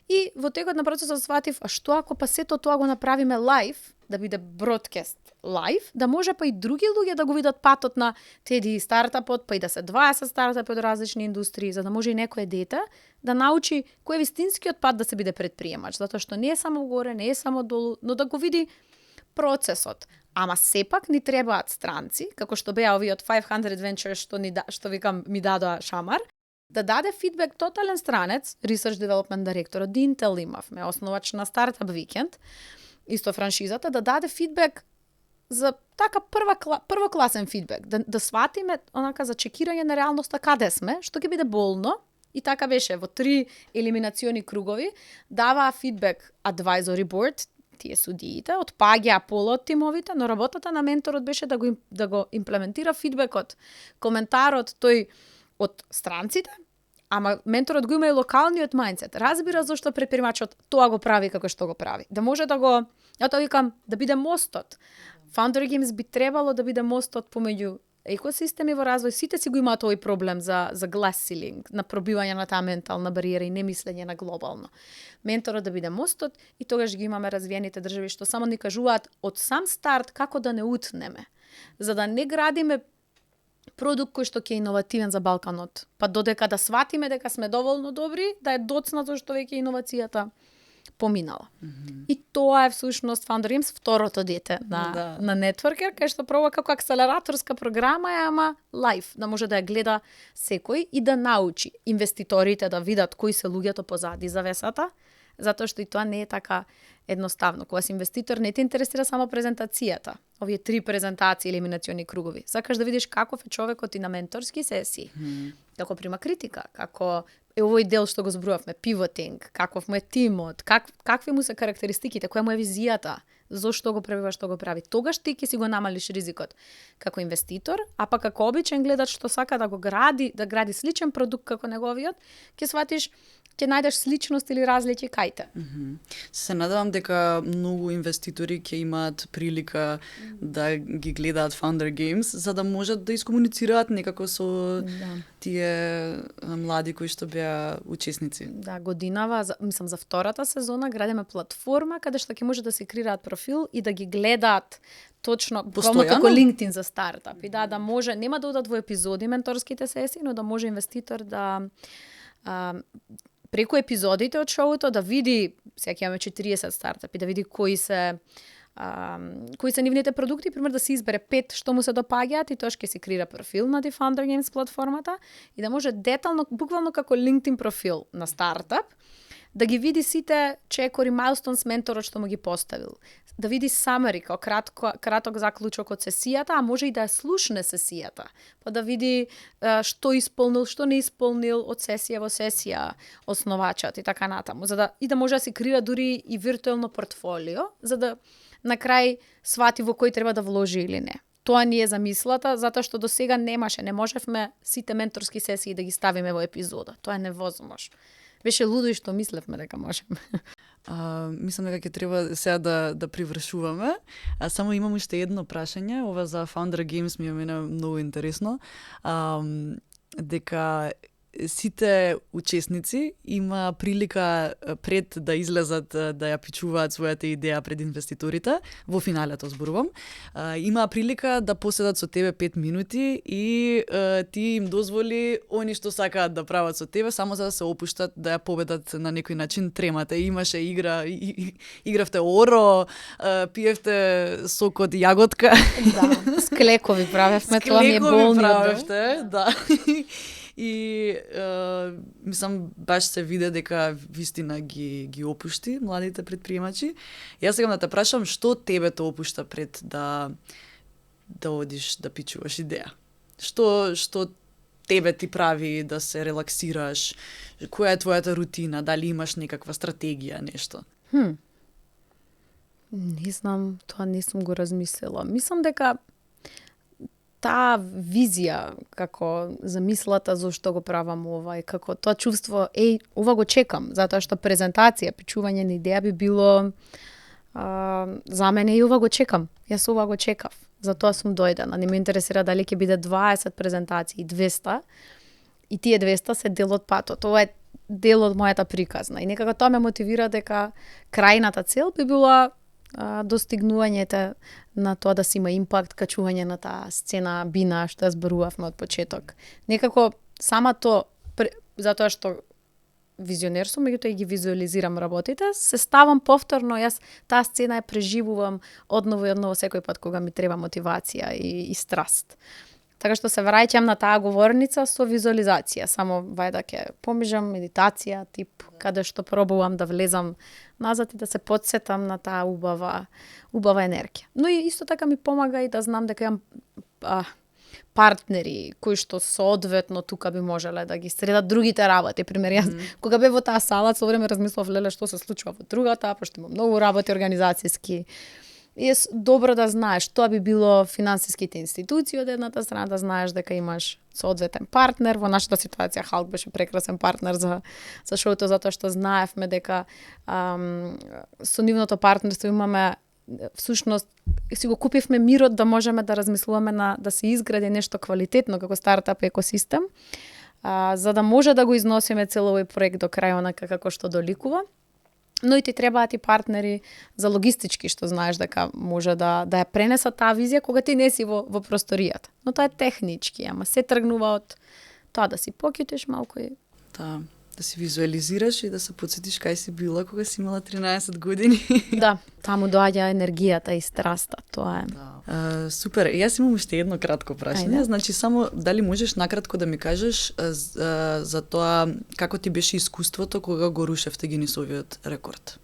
И во текот на процесот сватив, а што ако па сето тоа го направиме лайв, да биде бродкаст лайв, да може па и други луѓе да го видат патот на Теди стартапот, па и да се 20 стартапи од различни индустрии, за да може и некое дете да научи кој е вистинскиот пат да се биде предприемач, затоа што не е само горе, не е само долу, но да го види процесот. Ама сепак ни требаат странци, како што беа овие од 500 Ventures што викам ми дадоа шамар, да даде фидбек тотален странец, Research Development Director од Intel имавме, основач на Startup Weekend, исто франшизата, да даде фидбек за така првокласен фидбек, да сватиме онака за чекирање на реалноста каде сме, што ќе биде болно. И така беше, во 3 елиминациони кругови, даваа фидбек advisory board, тие судиите, отпаѓаа пола од тимовите, но работата на менторот беше да го имплементира фидбекот, коментарот тој од странците, ама менторот го има и локалниот мајндсет. Разбира зошто предприемачот тоа го прави како што го прави. Да може да го, ја тоа викам, да биде мостот. Founder Games би требало да биде мостот помеѓу екосистеми во развој. Сите си го имаат овој проблем за glass ceiling, на пробивање на таа ментална бариера и немислење на глобално. Менторот да биде мостот и тогаш ги имаме развиените држави што само ни кажуваат од сам старт како да не утнеме, за да не градиме продукт кој што ќе е иновативен за Балканот, па додека да сватиме дека сме доволно добри, да е доцнато што веќе иновацијата поминала. И тоа е всушност Founder Games, второто дете на Networker, кај што пробува како акселераторска програма е, ама лайв, да може да ја гледа секој и да научи инвеститорите да видат кои се луѓето позади завесата, затоа што и тоа не е така едноставно. Кога си инвеститор не те интересира само презентацијата, овие 3 презентации, елиминациони кругови. Сакаш да видиш каков е човекот и на менторски сесии, како прима критика, како е овој дел што го зборувавме, пивотинг, каков му е тимот, какви му се карактеристиките, која му е визијата, зошто го прави што го прави. Тогаш ти ќе си го намалиш ризикот како инвеститор, а па како обичен гледач што сака да го гради, да гради сличен продукт како неговиот, ќе сватиш, ќе најдеш сличност или разлики кај те.
Се надевам дека многу инвеститори ќе имаат прилика да ги гледаат Founder Games, за да можат да искомуницираат некако со тие млади кои што беа учесници.
Да, годинава, мислам за втората сезона, градиме платформа каде што ќе може да се креираат профил и да ги гледаат точно како LinkedIn за стартап. И да може, нема да одат во епизоди менторските сесии, но да може инвеститор да преку епизодите од шоуто да види, сега ќе имаме 40 стартапи, да види кои се нивните продукти, пример да се избере 5 што му се допаѓаат и тоа ќе се креира профил на The Founder Games платформата и да може детално, буквално како LinkedIn профил на стартап, да ги види сите чекори, майлстоунс менторот што му ги поставил. Да види summary, краток заклучок од сесијата, а може и да ја слушне сесијата. Па да види што исполнил, што не исполнил од сесија во сесија основачот и така натаму. И да може да се креира дури и виртуелно портфолио, за да на крај свати во кој треба да вложи или не. Тоа ни е замислата, затоа што до сега не можевме сите менторски сесии да ги ставиме во епизода. Тоа е невозможно. Беше лудо и што мислевме дека можеме.
Мислам дека ќе треба сега да привршуваме. Само имам уште едно прашање, ова за Founder Games ми е мене многу интересно. Дека сите учесници има прилика пред да излезат да ја пичуваат својата идеја пред инвеститорите, во финалето зборувам, има прилика да поседат со тебе 5 минути и ти им дозволи они што сакаат да прават со тебе, само за да се опуштат да ја победат на некој начин тремата. Имаше игра, игравте оро, пиевте сок од јаготка.
Да, склекови правевме, тоа ми е болно.
Правевте, да. И мислам баш се виде дека вистина ги опушти младите предприемачи. Јас сакам да те прашам што тебе те опушта пред да одиш да пичуваш идеја. Што тебе ти прави да се релаксираш? Која е твојата рутина? Дали имаш некаква стратегија, нешто?
Не знам, тоа не сум го размислила. Мислам дека таа визија, како замислата зошто го правам ова, и како тоа чувство, ова го чекам, затоа што презентација, пичување на идеја би било за мене и ова го чекам. Јас ова го чекав. Затоа сум дојдена. Не ме интересира дали ќе биде 20 презентации, 200, и тие 200 се дел од патот. Ова е дел од мојата приказна. И некако тоа ме мотивира дека крајната цел би била достигнувањето на тоа да си има импакт, качување на таа сцена бина што ја зборувавме од почеток. Некако само тоа, затоа што визионер сум, меѓутоа и ги визуализирам работите, се ставам повторно, јас таа сцена ја преживувам одново и одново секој пат кога ми треба мотивација и страст. Така што се враќам на таа говорница со визуализација, само вајда ќе помижам медитација тип, каде што пробувам да влезам назад и да се потсетам на таа убава енергија. Но и исто така ми помага и да знам дека имам партнери кои што соодветно тука би можеле да ги средат другите работи. Пример, јас кога бев во таа сала, со време размислав леле што се случува во другата, пошто има многу работи организацијски. И е добро да знаеш, тоа би било финансиските институции од едната страна, да знаеш дека имаш соодветен партнер. Во нашата ситуација Халк беше прекрасен партнер за шоуто, затоа што знаевме дека со нивното партнерство имаме всушност си го купивме мирот да можеме да размислуваме да се изгради нешто квалитетно како стартап екосистем, за да може да го износиме цел овој проект до крај онака како што доликува. Но и ти требаат и партнери за логистички, што знаеш дека може да ја пренесат таа визија кога ти не си во просторијата. Но тоа е технички, ама се тргнува од тоа да си покјутиш малку и
да си визуализираш и да се потсетиш кај си била кога си имала 13 години.
Да, таму доаѓа енергијата и страста, тоа е.
Да. Супер, јас имам уште едно кратко прашање, значи само дали можеш накратко да ми кажеш за тоа како ти беше искуството кога го рушевте Гинисовиот рекорд?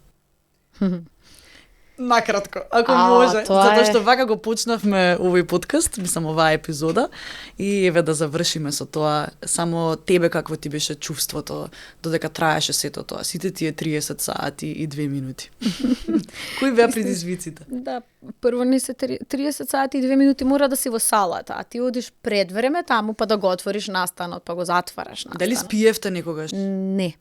Накратко, ако може, затоа што вака го почнавме овој подкаст, мислам оваа епизода, и еве да завршиме со тоа, само тебе какво ти беше чувството додека траеше сето тоа, сите тие 30 сати и 2 минути. Кои беа предизвиците?
Да, прво не се 30 сати и 2 минути мора да си во салата, а ти одиш пред време таму па да го отвориш настанот, па го затвараш настанот.
Дали спиевте некогаш?
Не.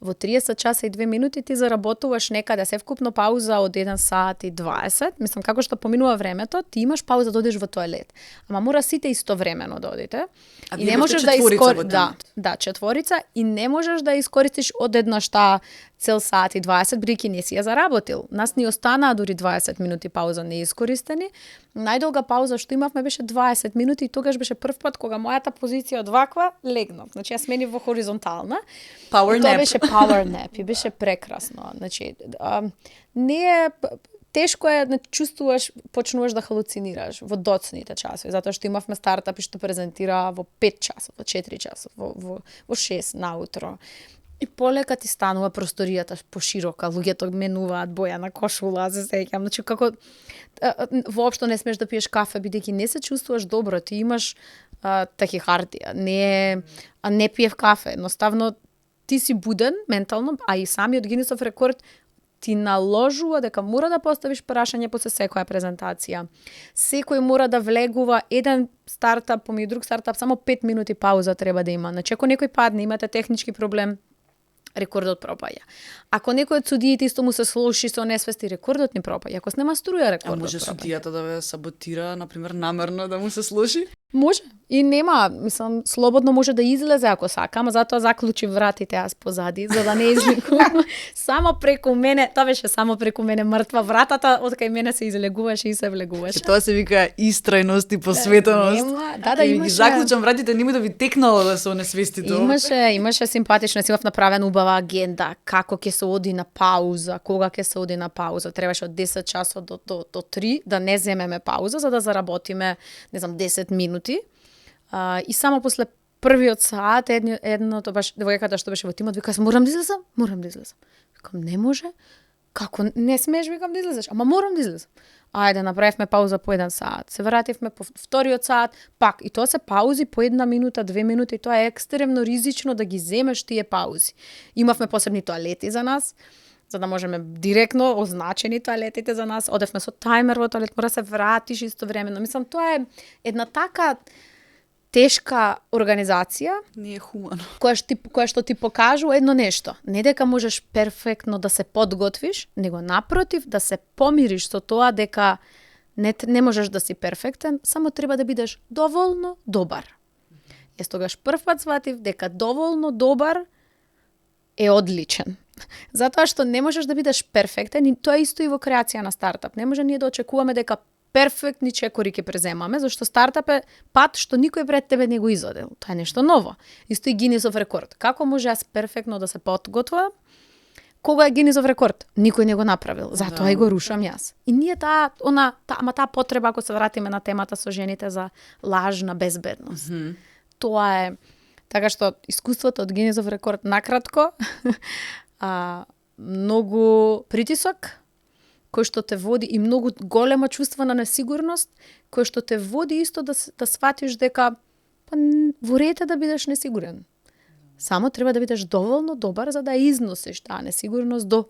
Во 30 часа и 2 минути ти заработуваш некаде севкупно пауза од 1 сат и 20. Мислам, како што поминува времето, ти имаш пауза да одиш во тоалет. Ама мора сите истовремено да одите.
И не можеш да
Да, четворица, и не можеш да искористиш одеднаш таа цел сат и 20, бидејќи не си ја заработил. Нас ни останаа дури 20 минути пауза неискористени. Најдолга пауза што имавме беше 20 минути и тогаш беше прв пат кога мојата позиција од ваква легнав. Значи јас сменив во хоризонтална.
Power nap.
Беше power nap и беше прекрасно. Значи не е тешко е, чувствуваш, почнуваш да халуцинираш во доцните часови, затоа што имавме стартапи што презентира во 5 часот, во 4 часот, во 6 наутро. И полека ти станува просторијата поширока, луѓето менуваат боја на кошула, се сеќам. Значи како воопшто не смеш да пиеш кафе бидејќи не се чувствуваш добро, ти имаш тахикардија. Не пиев кафе, едноставно ти си буден ментално, а и самиот Гинисов рекорд ти наложува дека мора да поставиш прашање после секоја презентација. Секој мора да влегува еден стартап, помеѓу друг стартап, само 5 минути пауза треба да има. Значи, ако некој падне, имате технички проблем, рекордот пропаѓа. Ако некој од судиите исто му се слоши со несвести, рекордот ни пропаѓа. Ако снема струја, рекордот пропаѓа.
А може судијата да ве саботира, например, намерно да му се слоши?
Може. И нема, мислам, слободно може да излезе ако сака, ама затоа заклучи вратите јас позади, за да не излегувам. Само преку мене, тоа беше само преку мене мртва вратата, од кај мене се излегуваше и се влегуваше.
Тоа се вика истрајност и посветеност.
Да,
И ги
имаше.
заклучам вратите, нема да ви текнало да се онесвести тоа.
Имаше симпатично, си имав направена убава агенда, како ќе се оди на пауза, кога ќе се оди на пауза. Требаше од 10 часот до 3 да не земеме пауза, за да заработиме, не знам, 10 минути. И само после првиот саат, едното баш, девојката што беше во тимот, вика, морам да излезам. Викам, не може. Како, не смеш, викам, да излезеш. Ама морам да излезам. Ајде, направивме пауза по 1 саат. Се вративме по вториот саат, пак. И тоа се паузи по 1 минута, 2 минути. И тоа е екстремно ризично да ги земеш тие паузи. Имавме посебни тоалети за нас, за да можеме директно означени тоалетите за нас. Одевме со тајмер во тоалет, мора да се вратиш истовремено. Мислам, тоа е една така тешка организација.
Не е хумано.
Која што ти покажува едно нешто. Не дека можеш перфектно да се подготвиш, него напротив да се помириш со тоа дека не можеш да си перфектен, само треба да бидеш доволно добар. Јас тогаш прв пат сватив дека доволно добар е одличен. Затоа што не можеш да бидеш перфектен и тоа исто и во креација на стартап. Не може ние да очекуваме дека перфектни чекори ќе преземаме, зашто стартап е пат што никој пред тебе не го изодел. Тоа е нешто ново. Исто и Гинисов рекорд. Како може јас перфектно да се подготвам? Кога е Гинисов рекорд? Никој не го направил. Затоа и го рушам јас. И ние таа потреба, ако се вратиме на темата со жените за лажна безбедност. Тоа е така што искуството од Гинисов рекорд накратко, многу притисок, кој што те води и многу голема чувство на несигурност, кој што те води исто да сватиш дека во ред е да бидеш несигурен. Само треба да бидеш доволно добар за да износиш таа несигурност до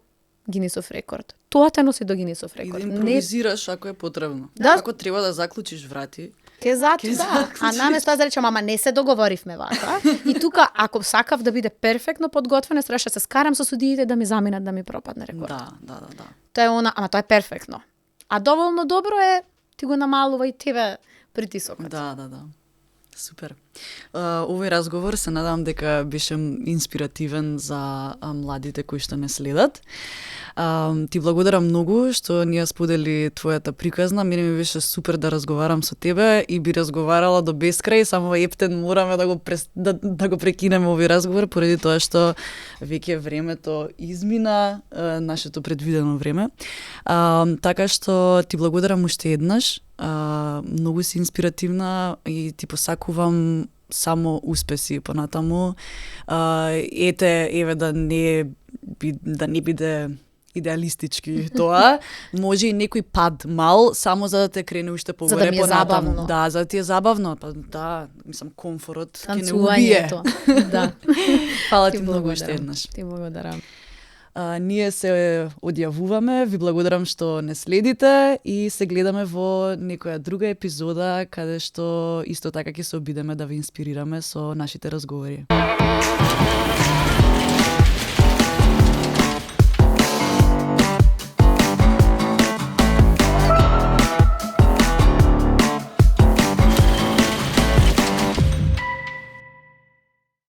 Гинисов рекорд. Тоа те носи до Гинисов рекорд.
И да импровизираш ако е потребно.
Да.
Ако треба да заклучиш врати.
Да. А наместо да речам, ама не се договоривме вака. И тука, ако сакав да биде перфектно подготвена, страше се скарам со судиите да ми заминат да ми пропадне рекорд.
Да.
Тоа е ама тоа е перфектно. А доволно добро е, ти го намалува и тебе притисокот.
Да. Супер. Овој разговор се надам дека беше инспиративен за младите кои што не следат. Ти благодарам многу што ни ја сподели твојата приказна. Мене ми беше супер да разговарам со тебе и би разговарала до бескрај, само ептен мораме да го прекинеме овој разговор поради тоа што веќе времето измина, нашето предвидено време. Така што ти благодарам уште еднаш. Многу си инспиративна и ти посакувам само успеси понатаму. Еве да не биде идеалистички тоа. Може и некој пад мал, само за да те крене уште погоре
понатаму. За да ми е забавно.
Да, за да ти е забавно. Мислам, комфорот ќе не убие.
Да.
Фала ти многу уште еднаш.
Ти благодарам.
Ние се одјавуваме, ви благодарам што не следите и се гледаме во некоја друга епизода каде што исто така ќе се обидеме да ви инспирираме со нашите разговори.